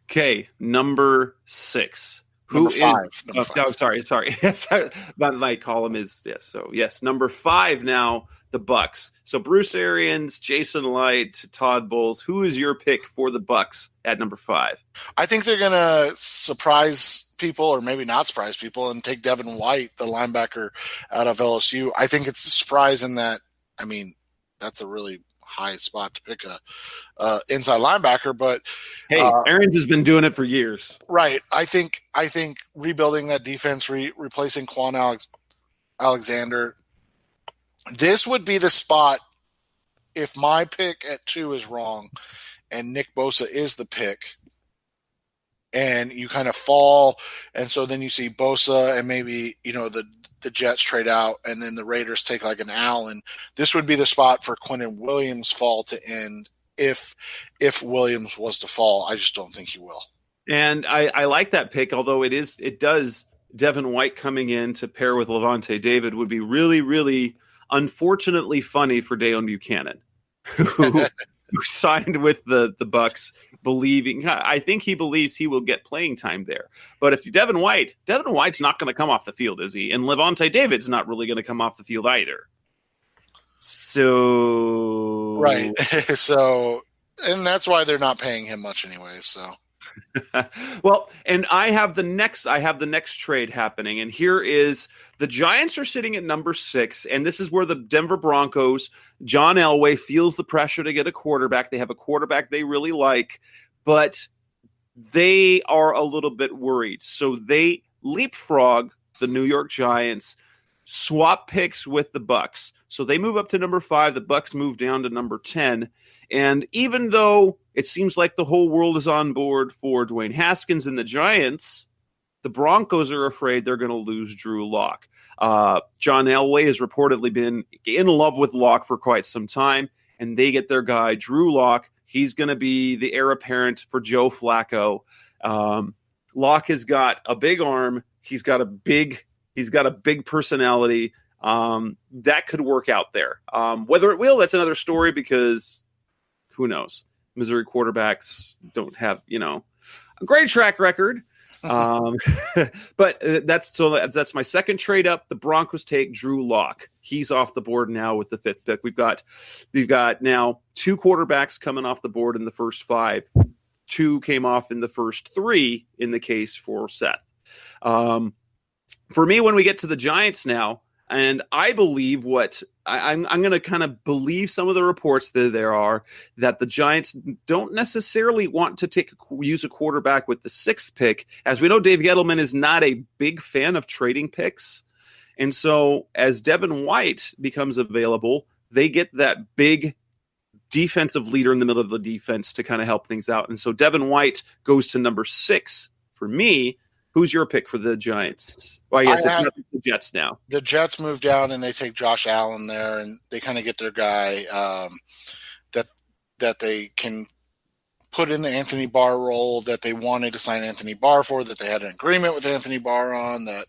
Okay, number 6. Number five. Oh, sorry. Yes, my column is yes. So yes, number 5 now. The Bucks. So Bruce Arians, Jason Light, Todd Bowles. Who is your pick for the Bucks at number 5? I think they're going to surprise people, or maybe not surprise people, and take Devin White, the linebacker out of LSU. I think it's a surprise in that. That's a really high spot to pick a inside linebacker, but hey, Arians has been doing it for years, right? I think rebuilding that defense, replacing Quan Alexander. This would be the spot if my pick at 2 is wrong and Nick Bosa is the pick, and you kind of fall, and so then you see Bosa and maybe the Jets trade out, and then the Raiders take like an Allen. This would be the spot for Quinnen Williams' fall to end if Williams was to fall. I just don't think he will. And I like that pick, although it does Devin White coming in to pair with Levante David would be really, really unfortunately funny for Dayon Buchanan, who signed with the Bucks, I think he believes he will get playing time there. But if Devin White's not going to come off the field, is he? And Levante David's not really going to come off the field either. So right. So, and that's why they're not paying him much anyway. So. Well, and I have the next trade happening, and here is the Giants are sitting at number 6, and this is where the Denver Broncos, John Elway, feels the pressure to get a quarterback. They have a quarterback they really like, but they are a little bit worried. So they leapfrog the New York Giants, swap picks with the Bucks. So they move up to number 5. The Bucks move down to number 10. And even though it seems like the whole world is on board for Dwayne Haskins and the Giants, the Broncos are afraid they're going to lose Drew Lock. John Elway has reportedly been in love with Lock for quite some time, and they get their guy, Drew Lock. He's going to be the heir apparent for Joe Flacco. Lock has got a big arm. He's got a big personality. That could work out there. Whether it will, that's another story, because who knows? Missouri quarterbacks don't have, a great track record. But that's my second trade up. The Broncos take Drew Lock. He's off the board now with the 5th pick. We've got now 2 quarterbacks coming off the board in the first 5. 2 came off in the first 3 in the case for Seth. For me, when we get to the Giants now, and I believe I'm going to kind of believe some of the reports that there are that the Giants don't necessarily want to use a quarterback with the 6th pick. As we know, Dave Gettleman is not a big fan of trading picks. And so as Devin White becomes available, they get that big defensive leader in the middle of the defense to kind of help things out. And so Devin White goes to number 6 for me. Who's your pick for the Giants? Well, I guess it's not the Jets now. The Jets move down and they take Josh Allen there, and they kind of get their guy that they can put in the Anthony Barr role that they wanted to sign Anthony Barr for, that they had an agreement with Anthony Barr on, that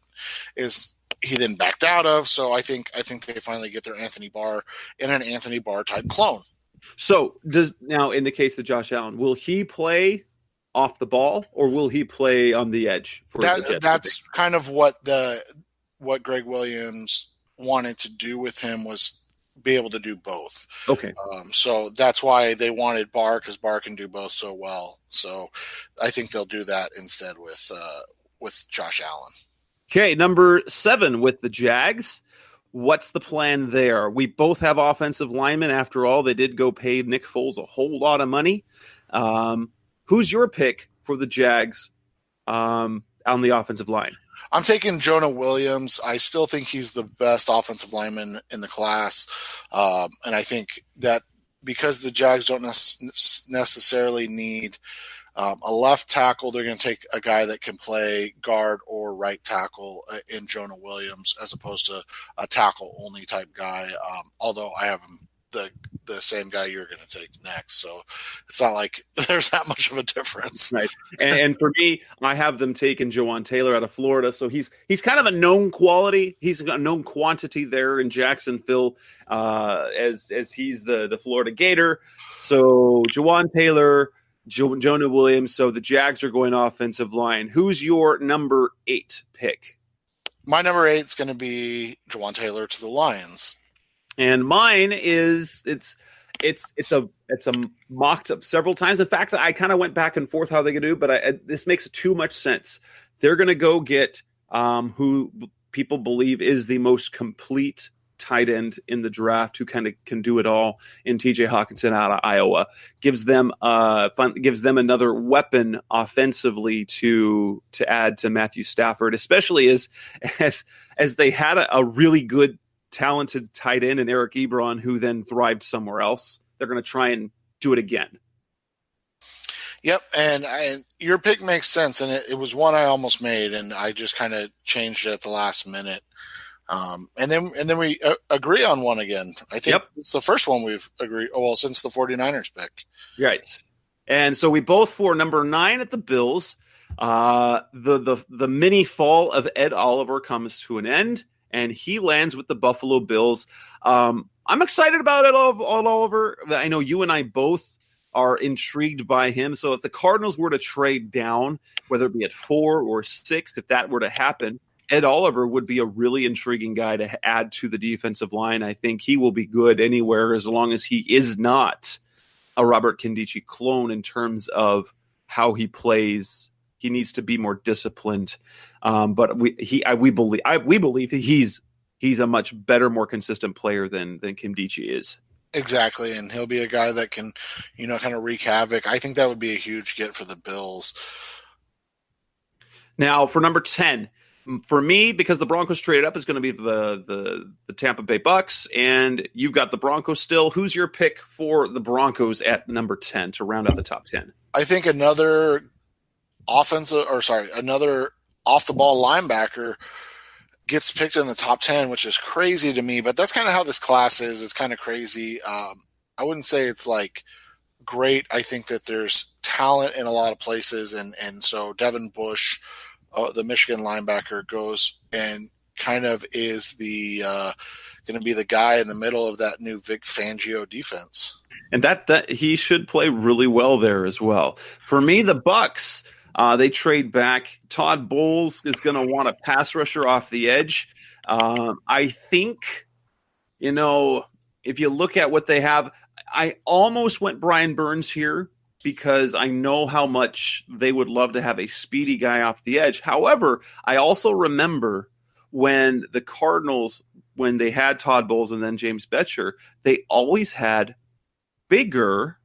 he then backed out of. So I think they finally get their Anthony Barr in an Anthony Barr type clone. So now in the case of Josh Allen, will he play off the ball, or will he play on the edge? That's kind of what Greg Williams wanted to do with him, was be able to do both. Okay. So that's why they wanted Barr, because Barr can do both so well. So I think they'll do that instead with Josh Allen. Okay, number 7 with the Jags. What's the plan there? We both have offensive linemen. After all, they did go pay Nick Foles a whole lot of money. Who's your pick for the Jags on the offensive line? I'm taking Jonah Williams. I still think he's the best offensive lineman in the class. And I think that because the Jags don't necessarily need a left tackle, they're going to take a guy that can play guard or right tackle in Jonah Williams, as opposed to a tackle-only type guy, although I have him the same guy you're going to take next. So it's not like there's that much of a difference. Right. And for me, I have them taking Jawan Taylor out of Florida. So he's kind of a known quality. He's a known quantity there in Jacksonville as he's the Florida Gator. So Jawan Taylor, Jonah Williams. So the Jags are going offensive line. Who's your number 8 pick? My number 8 is going to be Jawan Taylor to the Lions. And mine is it's a mocked up several times. In fact, I kind of went back and forth how they could do, but this makes too much sense. They're going to go get who people believe is the most complete tight end in the draft, who kind of can do it all, in TJ Hawkinson out of Iowa. Gives them another weapon offensively to add to Matthew Stafford, especially as they had a really good talented tight end in Eric Ebron, who then thrived somewhere else. They're going to try and do it again. Yep, and your pick makes sense, and it was one I almost made, and I just kind of changed it at the last minute. And then we agree on one again. I think It's the first one we've agreed. Oh, well, since the 49ers pick. Right. And so we both for number 9 at the Bills. The mini fall of Ed Oliver comes to an end, and he lands with the Buffalo Bills. I'm excited about Ed Oliver. I know you and I both are intrigued by him. So if the Cardinals were to trade down, whether it be at 4 or 6, if that were to happen, Ed Oliver would be a really intriguing guy to add to the defensive line. I think he will be good anywhere as long as he is not a Robert Nkemdiche clone in terms of how he plays. He needs to be more disciplined. But we believe he's a much better, more consistent player than Nkemdiche is. Exactly, and he'll be a guy that can, kind of wreak havoc. I think that would be a huge get for the Bills. Now, for number 10, for me, because the Broncos traded up, is going to be the Tampa Bay Bucks, and you've got the Broncos still. Who's your pick for the Broncos at number 10 to round out the top 10? I think another another off-the-ball linebacker gets picked in the top 10, which is crazy to me, but that's kind of how this class is. It's kind of crazy. I wouldn't say it's like great. I think that there's talent in a lot of places, and so Devin Bush, the Michigan linebacker, goes and kind of is the going to be the guy in the middle of that new Vic Fangio defense. And that he should play really well there as well. For me, the Bucks, they trade back. Todd Bowles is going to want a pass rusher off the edge. I think, if you look at what they have, I almost went Brian Burns here, because I know how much they would love to have a speedy guy off the edge. However, I also remember when the Cardinals, when they had Todd Bowles and then James Betcher, they always had bigger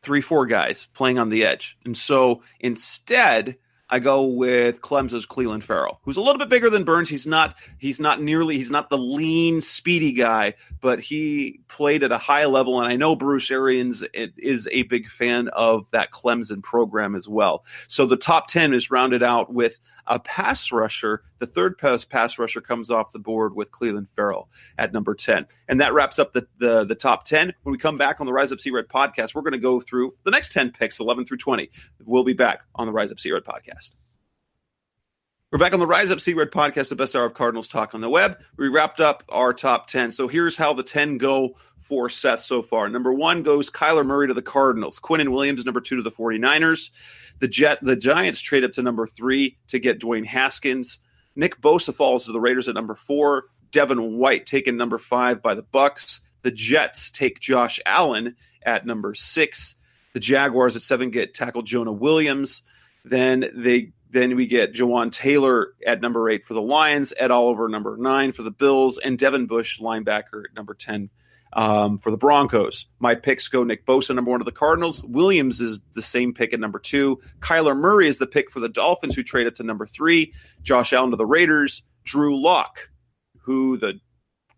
3-4 guys playing on the edge. And so instead, I go with Clemson's Clelin Ferrell, who's a little bit bigger than Burns. He's not the lean, speedy guy, but he played at a high level. And I know Bruce Arians is a big fan of that Clemson program as well. So the top 10 is rounded out with a pass rusher. The third pass rusher comes off the board with Clelin Ferrell at number 10. And that wraps up the top 10. When we come back on the Rise Up C-Red podcast, we're going to go through the next 10 picks, 11 through 20. We'll be back on the Rise Up C-Red podcast. We're back on the Rise Up C-Red podcast, the best hour of Cardinals talk on the web. We wrapped up our top 10. So here's how the 10 go for Seth so far. Number 1 goes Kyler Murray to the Cardinals. Quinnen Williams, number 2 to the 49ers. The Giants trade up to number 3 to get Dwayne Haskins. Nick Bosa falls to the Raiders at number 4. Devin White taken number 5 by the Bucks. The Jets take Josh Allen at number 6. The Jaguars at 7 get tackle Jonah Williams. Then we get Jawan Taylor at number 8 for the Lions, Ed Oliver number 9 for the Bills, and Devin Bush, linebacker, at number 10 for the Broncos. My picks go Nick Bosa, number 1 to the Cardinals. Williams is the same pick at number 2. Kyler Murray is the pick for the Dolphins, who trade up to number 3. Josh Allen to the Raiders. Drew Lock, who the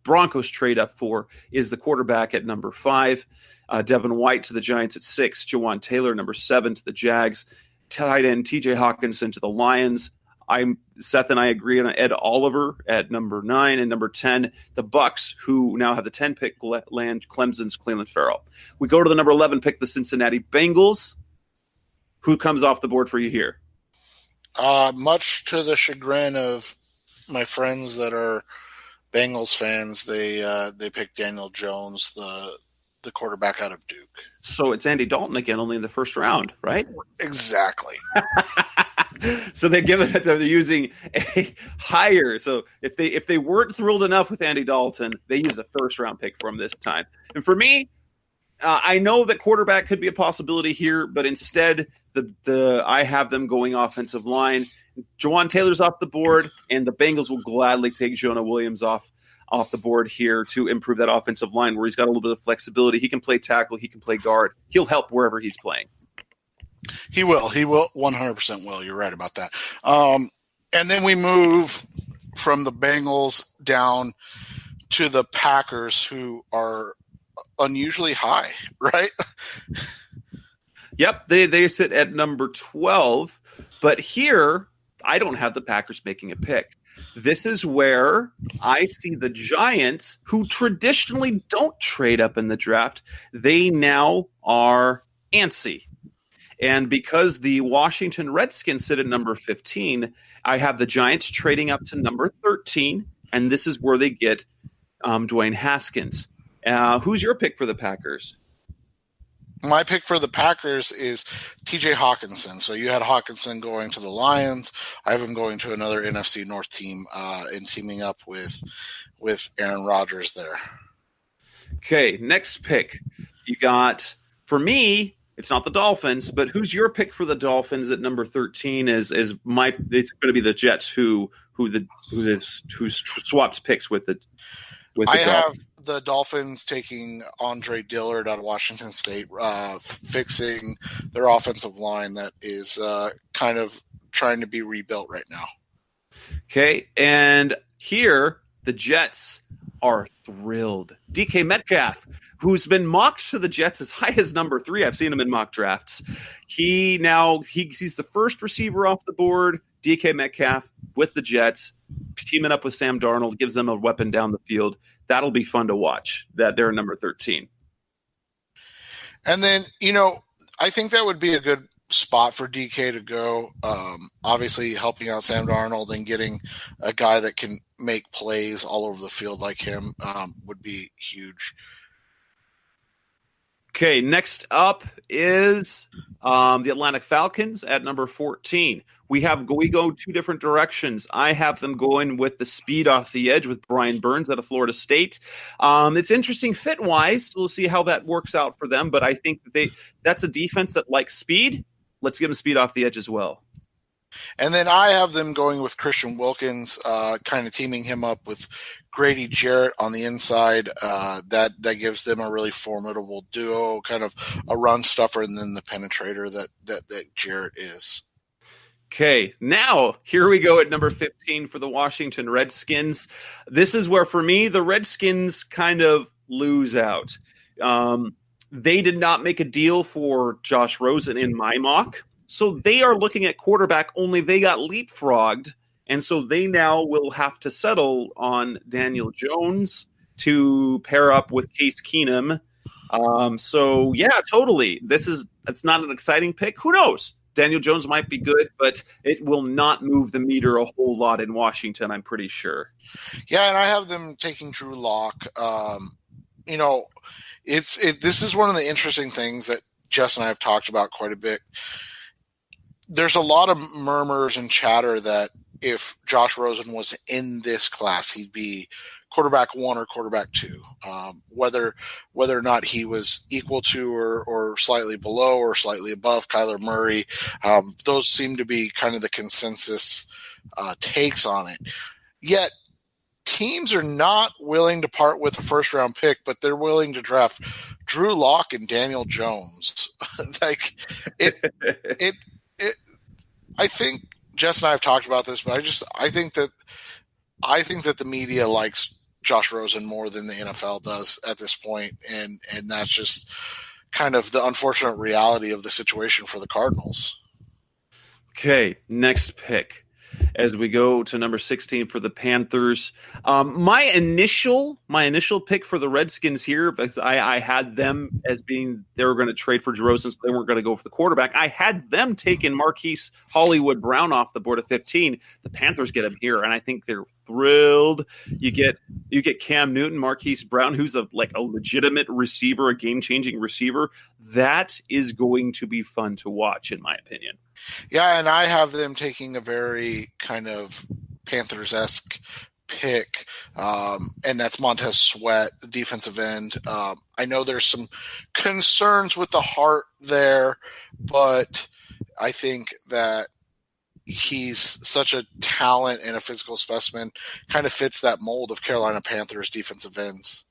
Broncos trade up for, is the quarterback at number 5. Devin White to the Giants at 6. Jawan Taylor, number 7 to the Jags. Tight end TJ Hawkinson to the Lions. Seth and I agree on Ed Oliver at number 9, and number 10, the Bucks, who now have the 10 pick, land Clemson's Clelin Ferrell. We go to the number 11 pick, the Cincinnati Bengals. Who comes off the board for you here? Much to the chagrin of my friends that are Bengals fans, they picked Daniel Jones, the quarterback out of Duke. So it's Andy Dalton again, only in the first round, right? Exactly. So they're using a higher. So if they weren't thrilled enough with Andy Dalton, they used a first round pick for him this time. And for me, I know that quarterback could be a possibility here, but instead I have them going offensive line. Jawan Taylor's off the board, and the Bengals will gladly take Jonah Williams off the board here to improve that offensive line where he's got a little bit of flexibility. He can play tackle. He can play guard. He'll help wherever he's playing. He will. 100% will. You're right about that. And then we move from the Bengals down to the Packers, who are unusually high, right? Yep. They sit at number 12. But here, I don't have the Packers making a pick. This is where I see the Giants, who traditionally don't trade up in the draft, they now are antsy. And because the Washington Redskins sit at number 15, I have the Giants trading up to number 13, and this is where they get Dwayne Haskins. Who's your pick for the Packers? My pick for the Packers is TJ Hawkinson. So you had Hawkinson going to the Lions. I have him going to another NFC North team and teaming up with Aaron Rodgers there. Okay, next pick. You got, for me, it's not the Dolphins, but who's your pick for the Dolphins at number 13? It's going to be the Jets who swapped picks with the I have the Dolphins taking Andre Dillard out of Washington State, fixing their offensive line that is kind of trying to be rebuilt right now. Okay, and here the Jets are thrilled. DK Metcalf, who's been mocked to the Jets as high as number 3. I've seen him in mock drafts. He's the first receiver off the board. DK Metcalf with the Jets, teaming up with Sam Darnold, gives them a weapon down the field. That'll be fun to watch. That they're number 13. And then, I think that would be a good spot for DK to go. Obviously, helping out Sam Darnold and getting a guy that can make plays all over the field like him would be huge. Okay, next up is the Atlanta Falcons at number 14. we go two different directions. I have them going with the speed off the edge with Brian Burns out of Florida State. It's interesting fit-wise. We'll see how that works out for them, but I think that's a defense that likes speed. Let's give them speed off the edge as well. And then I have them going with Christian Wilkins, kind of teaming him up with Grady Jarrett on the inside. That gives them a really formidable duo, kind of a run stuffer and then the penetrator that Jarrett is. Okay, now here we go at number 15 for the Washington Redskins. This is where, for me, the Redskins kind of lose out. They did not make a deal for Josh Rosen in my mock, so they are looking at quarterback, only they got leapfrogged, and so they now will have to settle on Daniel Jones to pair up with Case Keenum. So, yeah, totally. It's not an exciting pick. Who knows? Daniel Jones might be good, but it will not move the meter a whole lot in Washington, I'm pretty sure. Yeah, and I have them taking Drew Lock. This is one of the interesting things that Jess and I have talked about quite a bit. There's a lot of murmurs and chatter that if Josh Rosen was in this class, he'd be quarterback 1 or quarterback 2. Whether or not he was equal to or slightly below or slightly above Kyler Murray, those seem to be kind of the consensus takes on it. Yet teams are not willing to part with a first-round pick, but they're willing to draft Drew Lock and Daniel Jones. I think Jess and I have talked about this, but I think that the media likes Josh Rosen more than the NFL does at this point, and that's just kind of the unfortunate reality of the situation for the Cardinals. Okay, next pick. As we go to number 16 for the Panthers, my initial pick for the Redskins here, because I had them as being they were going to trade for Rosen, so they weren't going to go for the quarterback. I had them taking Marquise Hollywood Brown off the board at 15. The Panthers get him here, and I think they're thrilled. You get Cam Newton, Marquise Brown, who's a legitimate receiver, a game-changing receiver. That is going to be fun to watch, in my opinion. Yeah, and I have them taking a very kind of Panthers-esque pick, and that's Montez Sweat, the defensive end. I know there's some concerns with the heart there, but I think that he's such a talent and a physical specimen, kind of fits that mold of Carolina Panthers defensive ends.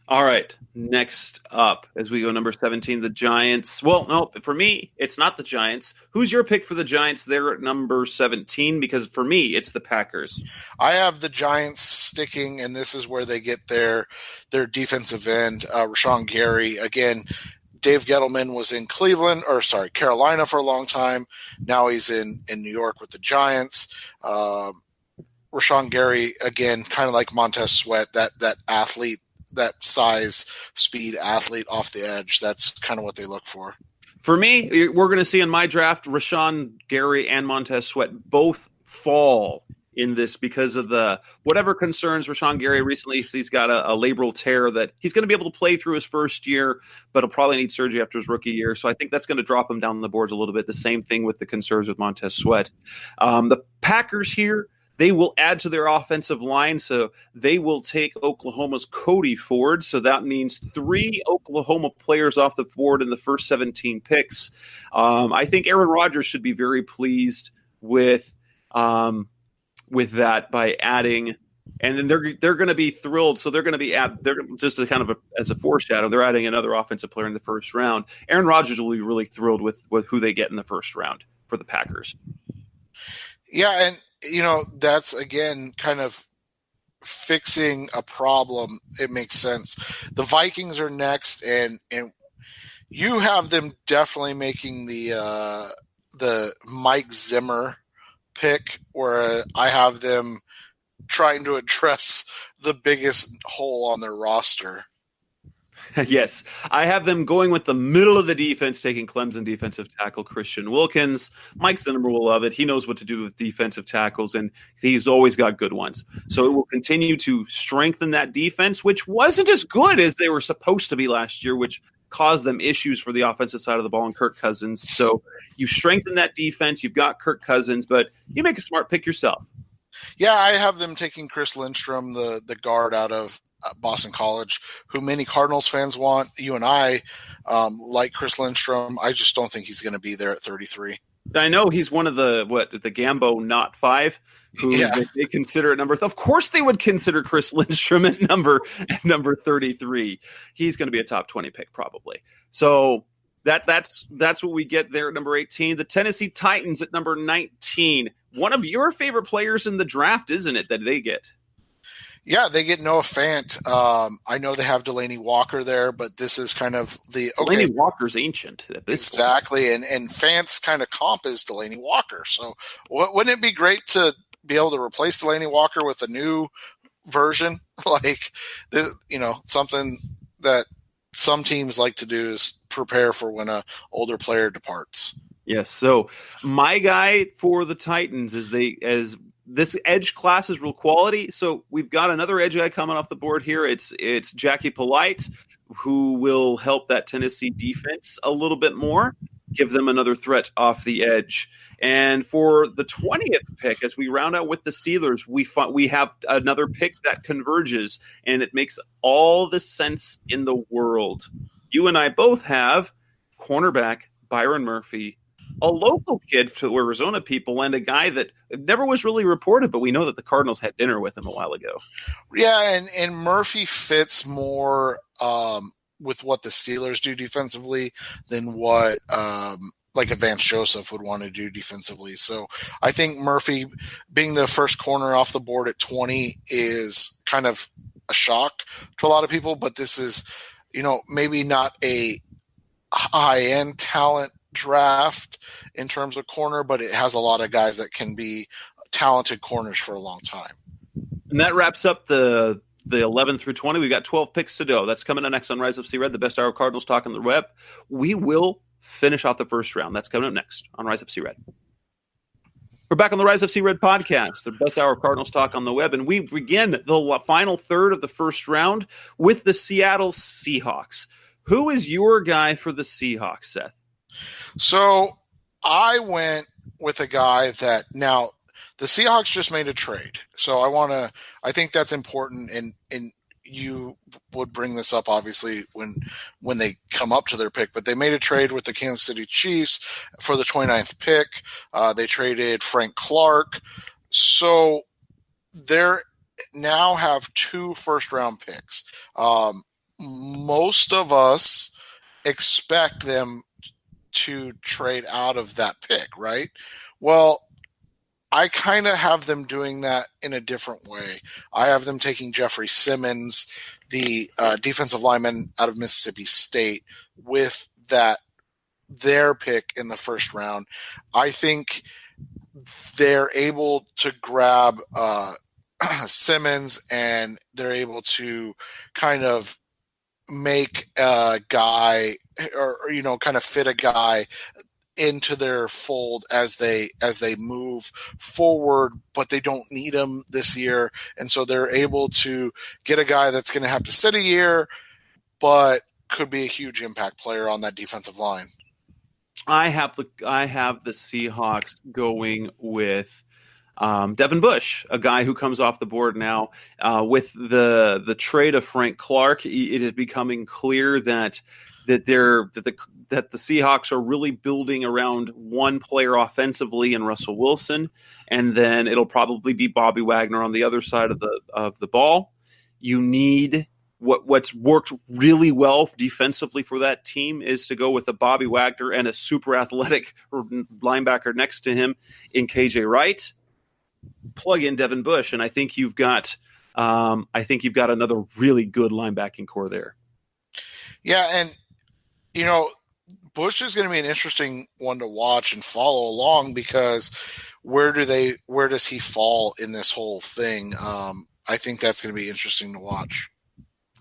All right, next up, as we go number 17, the Giants. Well, no, for me, it's not the Giants. Who's your pick for the Giants? They're at number 17, because for me, it's the Packers. I have the Giants sticking, and this is where they get their defensive end, Rashawn Gary. Again, Dave Gettleman was in Carolina for a long time. Now he's in New York with the Giants. Rashawn Gary, again, kind of like Montez Sweat, that athlete, that size, speed athlete off the edge. That's kind of what they look for. For me, we're going to see in my draft, Rashawn Gary and Montez Sweat both fall in this because of the whatever concerns Rashawn Gary recently. He's got a labral tear that he's going to be able to play through his first year, but he'll probably need surgery after his rookie year. So I think that's going to drop him down the boards a little bit. The same thing with the concerns with Montez Sweat. The Packers here, they will add to their offensive line, so they will take Oklahoma's Cody Ford. So that means 3 Oklahoma players off the board in the first 17 picks. I think Aaron Rodgers should be very pleased with that by adding, and then they're going to be thrilled. So they're going to be they're just a kind of as a foreshadow. They're adding another offensive player in the first round. Aaron Rodgers will be really thrilled with who they get in the first round for the Packers. Yeah, and that's again kind of fixing a problem. It makes sense. The Vikings are next, and you have them definitely making the Mike Zimmer pick, where I have them trying to address the biggest hole on their roster. Yes, I have them going with the middle of the defense, taking Clemson defensive tackle Christian Wilkins. Mike Zimmer will love it. He knows what to do with defensive tackles, and he's always got good ones. So it will continue to strengthen that defense, which wasn't as good as they were supposed to be last year, which cause them issues for the offensive side of the ball and Kirk Cousins. So you strengthen that defense. You've got Kirk Cousins, but you make a smart pick yourself. Yeah, I have them taking Chris Lindstrom, the guard out of Boston College, who many Cardinals fans want. You and I like Chris Lindstrom. I just don't think he's going to be there at 33. I know he's one of the Gambo not five who they consider at number. Of course, they would consider Chris Lindstrom at number 33. He's going to be a top 20 pick probably. So that's what we get there at number 18. The Tennessee Titans at number 19. One of your favorite players in the draft, isn't it? That they get. Yeah, they get Noah Fant. I know they have Delaney Walker there, but this is kind of the Delaney Walker's ancient at this exactly, point. and Fant's kind of comp is Delaney Walker. So wouldn't it be great to be able to replace Delaney Walker with a new version, like something that some teams like to do is prepare for when a older player departs. Yes. So my guy for the Titans is this edge class is real quality. So we've got another edge guy coming off the board here. It's Jackie Polite, who will help that Tennessee defense a little bit more, give them another threat off the edge. And for the 20th pick, as we round out with the Steelers, we have another pick that converges, and it makes all the sense in the world. You and I both have cornerback Byron Murphy, a local kid to Arizona people, and a guy that never was really reported, but we know that the Cardinals had dinner with him a while ago. Yeah, and Murphy fits more with what the Steelers do defensively than what like a Vance Joseph would want to do defensively. So I think Murphy being the first corner off the board at 20 is kind of a shock to a lot of people, but this is, maybe not a high-end talent draft in terms of corner, but it has a lot of guys that can be talented corners for a long time. And that wraps up the 11 through 20. We've got 12 picks to go. That's coming up next on Rise Up See Red, the best hour of Cardinals talk on the web. We will finish off the first round. That's coming up next on Rise Up See Red. We're back on the Rise Up See Red podcast, the best hour of Cardinals talk on the web, and we begin the final third of the first round with the Seattle Seahawks. Who is your guy for the Seahawks, Seth? So I went with a guy that now the Seahawks just made a trade. So I think that's important. And you would bring this up obviously when they come up to their pick, but they made a trade with the Kansas City Chiefs for the 29th pick. They traded Frank Clark. So they're now have 2 first round picks. Most of us expect them to trade out of that pick, right? Well, I kind of have them doing that in a different way. I have them taking Jeffrey Simmons, the defensive lineman out of Mississippi State, with their pick in the first round. I think they're able to grab Simmons, and they're able to kind of make a guy or kind of fit a guy into their fold as they move forward, but they don't need him this year. And so they're able to get a guy that's going to have to sit a year, but could be a huge impact player on that defensive line. I have the Seahawks going with Devin Bush, a guy who comes off the board now. With the trade of Frank Clark, it is becoming clear that the Seahawks are really building around one player offensively in Russell Wilson, and then it'll probably be Bobby Wagner on the other side of the ball. You need what's worked really well defensively for that team is to go with a Bobby Wagner and a super athletic linebacker next to him in KJ Wright. Plug in Devin Bush, and I think you've got another really good linebacking core there. Yeah, and Bush is going to be an interesting one to watch and follow along, because where does he fall in this whole thing? I think that's going to be interesting to watch.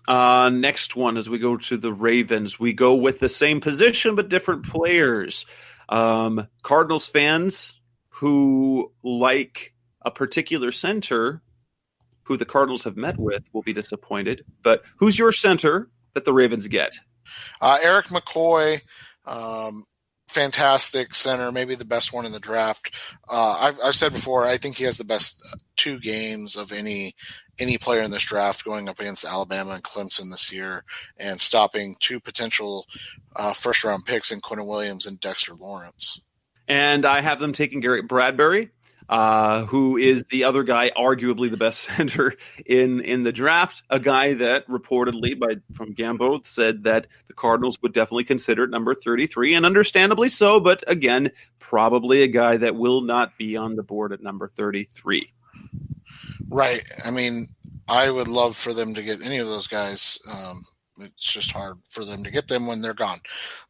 Next one, as we go to the Ravens, we go with the same position but different players. Cardinals fans who like a particular center who the Cardinals have met with will be disappointed. But who's your center that the Ravens get? Eric McCoy, fantastic center, maybe the best one in the draft. I've said before, I think he has the best 2 games of any player in this draft, going up against Alabama and Clemson this year and stopping 2 potential first-round picks in Quentin Williams and Dexter Lawrence. And I have them taking Garrett Bradbury, who is the other guy, arguably the best center in the draft, a guy that reportedly from Gambo said that the Cardinals would definitely consider at number 33, and understandably so, but again, probably a guy that will not be on the board at number 33. Right. I mean, I would love for them to get any of those guys. It's just hard for them to get them when they're gone.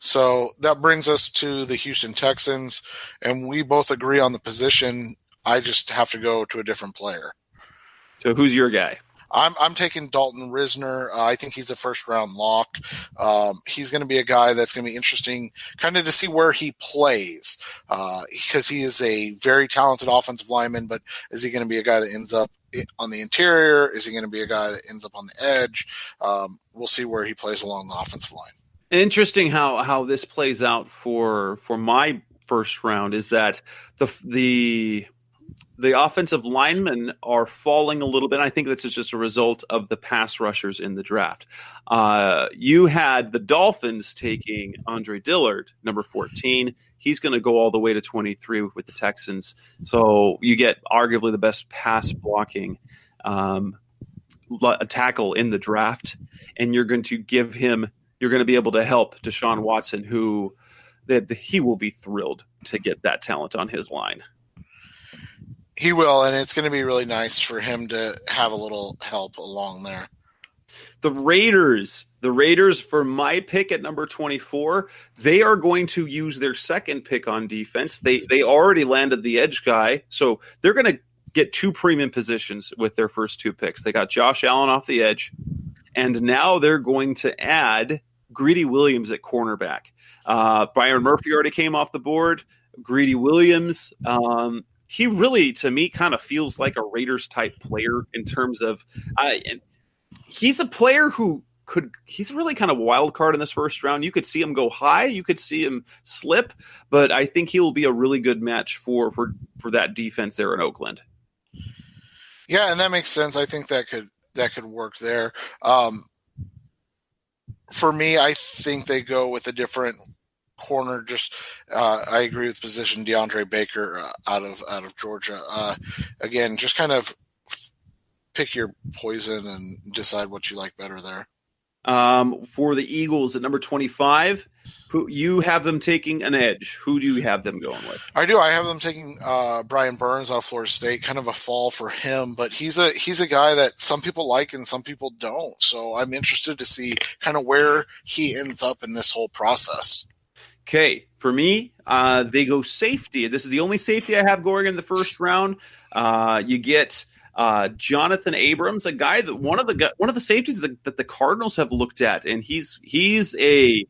So that brings us to the Houston Texans, and we both agree on the position. I just have to go to a different player. So who's your guy? I'm taking Dalton Risner. I think he's a first-round lock. He's going to be a guy that's going to be interesting kind of to see where he plays because he is a very talented offensive lineman, but is he going to be a guy that ends up on the interior? Is he going to be a guy that ends up on the edge? We'll see where he plays along the offensive line. Interesting how this plays out for my first round is that the offensive linemen are falling a little bit. I think that's just a result of the pass rushers in the draft. You had the Dolphins taking Andre Dillard, number 14. He's going to go all the way to 23 with the Texans. So you get arguably the best pass blocking tackle in the draft, and you're going to be able to help Deshaun Watson, who he will be thrilled to get that talent on his line. He will, and it's going to be really nice for him to have a little help along there. The Raiders for my pick at number 24, they are going to use their second pick on defense. They already landed the edge guy, so they're going to get 2 premium positions with their first 2 picks. They got Josh Allen off the edge, and now they're going to add Greedy Williams at cornerback. Byron Murphy already came off the board. Greedy Williams, he really, to me, kind of feels like a Raiders-type player in terms of he's a player who he's really kind of a wild card in this first round. You could see him go high. You could see him slip. But I think he will be a really good match for that defense there in Oakland. Yeah, and that makes sense. I think that could work there. For me, I think they go with a different corner. Just I agree with position DeAndre Baker out of Georgia. Again, just kind of pick your poison and decide what you like better there. For the Eagles at number 25, who you have them taking an edge. Who do you have them going with? I do. I have them taking Brian Burns out of Florida State. Kind of a fall for him, but he's a guy that some people like and some people don't. So I'm interested to see kind of where he ends up in this whole process. Okay, for me, they go safety. This is the only safety I have going in the first round. You get Jonathan Abrams, a guy that one of the safeties that the Cardinals have looked at, and he's a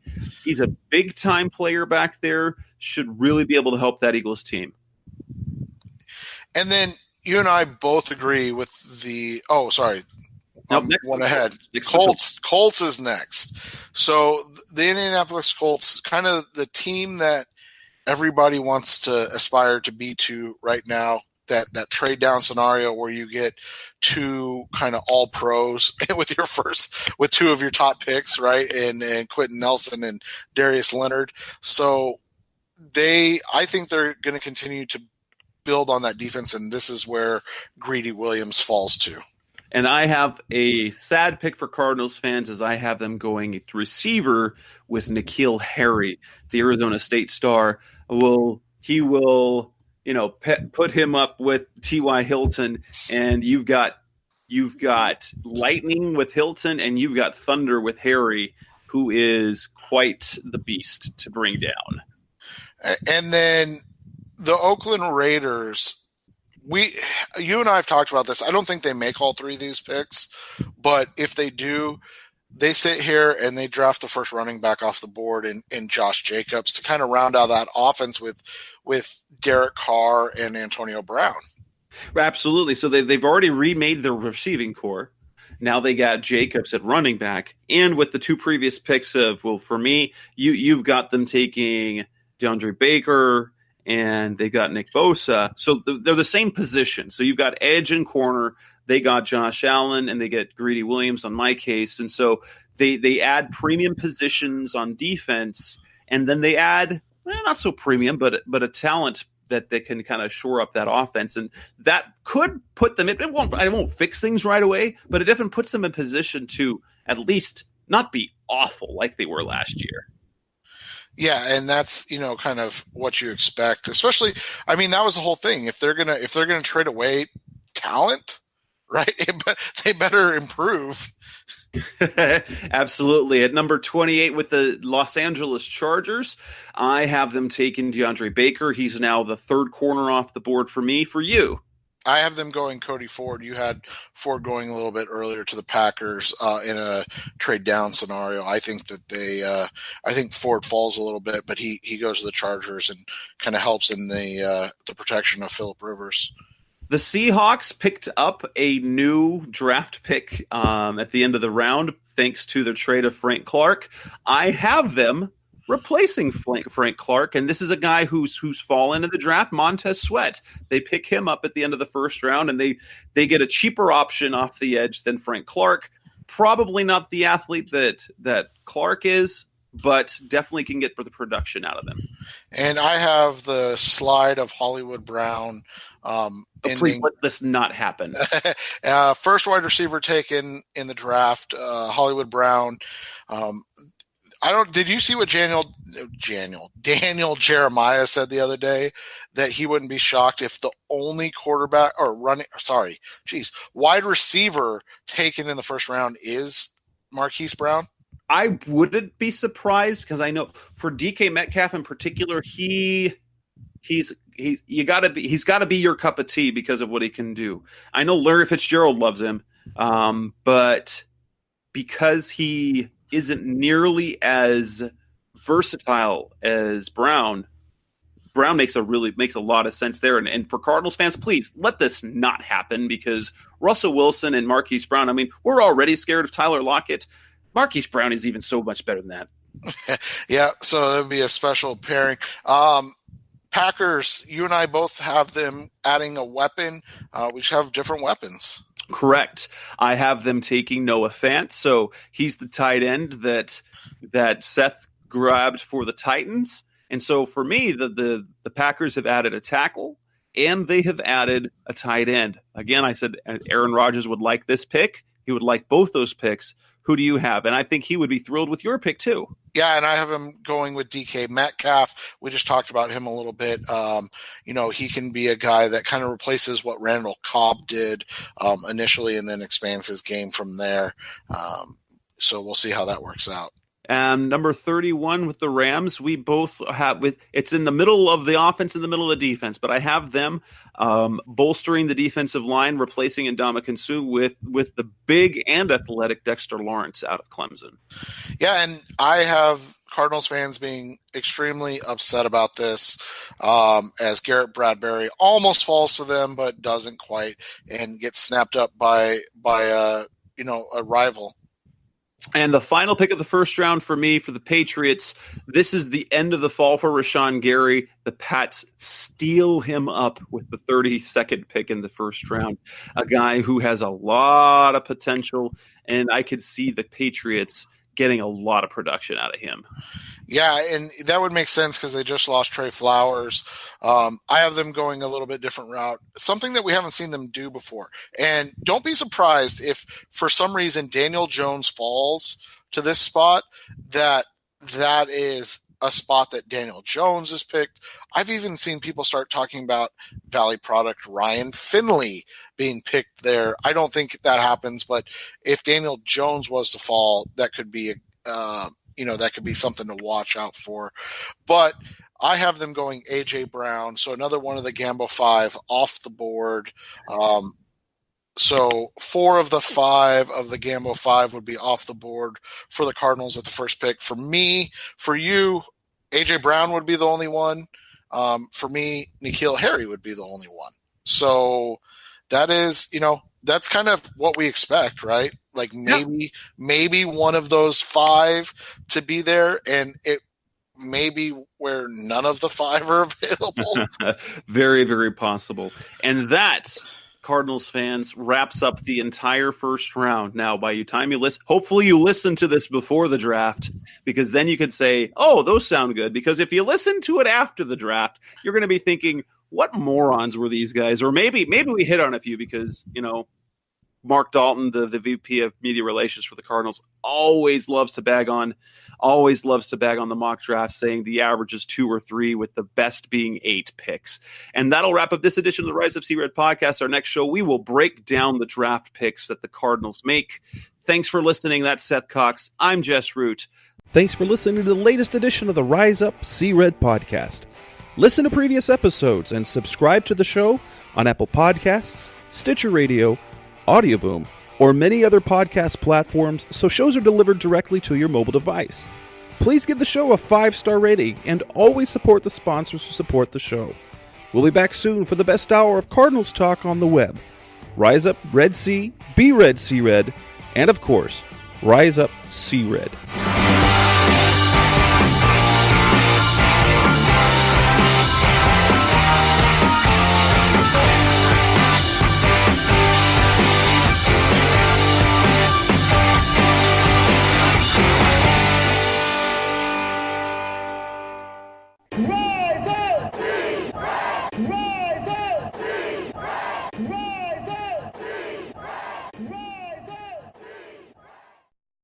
big time player back there. Should really be able to help that Eagles team. And then you and I both agree with the. Oh, sorry. One ahead. Colts is next. So the Indianapolis Colts, kind of the team that everybody wants to aspire to be to right now. That trade down scenario where you get 2 kind of all pros with 2 of your top picks, right? And Quentin Nelson and Darius Leonard. So I think they're going to continue to build on that defense, and this is where Greedy Williams falls to. And I have a sad pick for Cardinals fans as I have them going receiver with N'Keal Harry, the Arizona State star. He will put him up with T.Y. Hilton, and you've got lightning with Hilton, and you've got thunder with Harry, who is quite the beast to bring down. And then the Oakland Raiders. You and I have talked about this. I don't think they make all 3 of these picks, but if they do, they sit here and they draft the first running back off the board in Josh Jacobs to kind of round out that offense with Derek Carr and Antonio Brown. Absolutely. So they've already remade their receiving core. Now they got Jacobs at running back. And with the two previous picks for me, you've got them taking DeAndre Baker and they got Nick Bosa. So they're the same position. So you've got edge and corner. They got Josh Allen and they get Greedy Williams on my case. And so they add premium positions on defense, and then they add not so premium, but a talent that they can kind of shore up that offense, and that could put them. It won't fix things right away, but it definitely puts them in position to at least not be awful like they were last year. Yeah, and that's kind of what you expect. Especially, I mean, that was the whole thing. If they're gonna trade away talent, right? They better improve. Absolutely. At number 28 with the Los Angeles Chargers, I have them taking DeAndre Baker. He's now the third corner off the board for me. For you? I have them going Cody Ford. You had Ford going a little bit earlier to the Packers in a trade down scenario. I think that I think Ford falls a little bit, but he goes to the Chargers and kind of helps in the protection of Phillip Rivers. The Seahawks picked up a new draft pick at the end of the round, thanks to the trade of Frank Clark. I have them replacing Frank Clark, and this is a guy who's fallen in the draft, Montez Sweat. They pick him up at the end of the first round, and they get a cheaper option off the edge than Frank Clark. Probably not the athlete that Clark is, but definitely can get the production out of them. And I have the slide of Hollywood Brown. Please let this not happen. First wide receiver taken in the draft, Hollywood Brown. Did you see what Daniel Jeremiah said the other day, that he wouldn't be shocked if the only wide receiver taken in the first round is Marquise Brown? I wouldn't be surprised, because I know for DK Metcalf in particular, he's got to be your cup of tea because of what he can do. I know Larry Fitzgerald loves him, but because he isn't nearly as versatile as Brown makes a lot of sense there. And for Cardinals fans, please let this not happen, because Russell Wilson and Marquise Brown, I mean, we're already scared of Tyler Lockett. Marquise Brown is even so much better than that. Yeah, so that would be a special pairing. Packers, you and I both have them adding a weapon. We just have different weapons. Correct. I have them taking Noah Fant. So he's the tight end that Seth grabbed for the Titans. And so for me, the Packers have added a tackle and they have added a tight end. Again, I said Aaron Rodgers would like this pick. He would like both those picks. Who do you have? And I think he would be thrilled with your pick too. Yeah, and I have him going with DK Metcalf. We just talked about him a little bit. He can be a guy that kind of replaces what Randall Cobb did initially, and then expands his game from there. So we'll see how that works out. Number 31 with the Rams, we both have it's in the middle of the offense, in the middle of the defense, but I have them bolstering the defensive line, replacing Ndamukong Suh with the big and athletic Dexter Lawrence out of Clemson. Yeah, and I have Cardinals fans being extremely upset about this, as Garrett Bradbury almost falls to them, but doesn't quite, and gets snapped up by a rival. And the final pick of the first round for me, for the Patriots, this is the end of the fall for Rashawn Gary. The Pats steal him up with the 32nd pick in the first round, a guy who has a lot of potential, and I could see the Patriots getting a lot of production out of him. Yeah, and that would make sense because they just lost Trey Flowers. I have them going a little bit different route, something that we haven't seen them do before. And don't be surprised if for some reason Daniel Jones falls to this spot, that is a spot that Daniel Jones is picked. I've even seen people start talking about Valley product Ryan Finley being picked there. I don't think that happens, but if Daniel Jones was to fall, that could be that could be something to watch out for. But I have them going A.J. Brown, so another one of the Gambo 5 off the board. So 4 of the 5 of the Gambo 5 would be off the board for the Cardinals at the first pick. For me, for you, A.J. Brown would be the only one. For me, N'Keal Harry would be the only one. So that is, that's kind of what we expect, right? Like maybe one of those 5 to be there, and it maybe where none of the 5 are available. Very, very possible. And that, Cardinals fans, wraps up the entire first round. Now, by the time you listen, hopefully you listen to this before the draft, because then you could say, oh, those sound good. Because if you listen to it after the draft, you're going to be thinking, what morons were these guys? Or maybe we hit on a few because, Mark Dalton, the VP of Media Relations for the Cardinals, always loves to bag on the mock draft, saying the average is 2 or 3, with the best being 8 picks. And that'll wrap up this edition of the Rise Up Sea Red podcast. Our next show, we will break down the draft picks that the Cardinals make. Thanks for listening. That's Seth Cox. I'm Jess Root. Thanks for listening to the latest edition of the Rise Up Sea Red podcast. Listen to previous episodes and subscribe to the show on Apple Podcasts, Stitcher Radio, Audioboom, or many other podcast platforms so shows are delivered directly to your mobile device. Please give the show a 5-star rating and always support the sponsors who support the show. We'll be back soon for the best hour of Cardinals talk on the web. Rise up, Red Sea, be Red Sea Red, and of course, Rise Up Sea Red. Rise up! Rise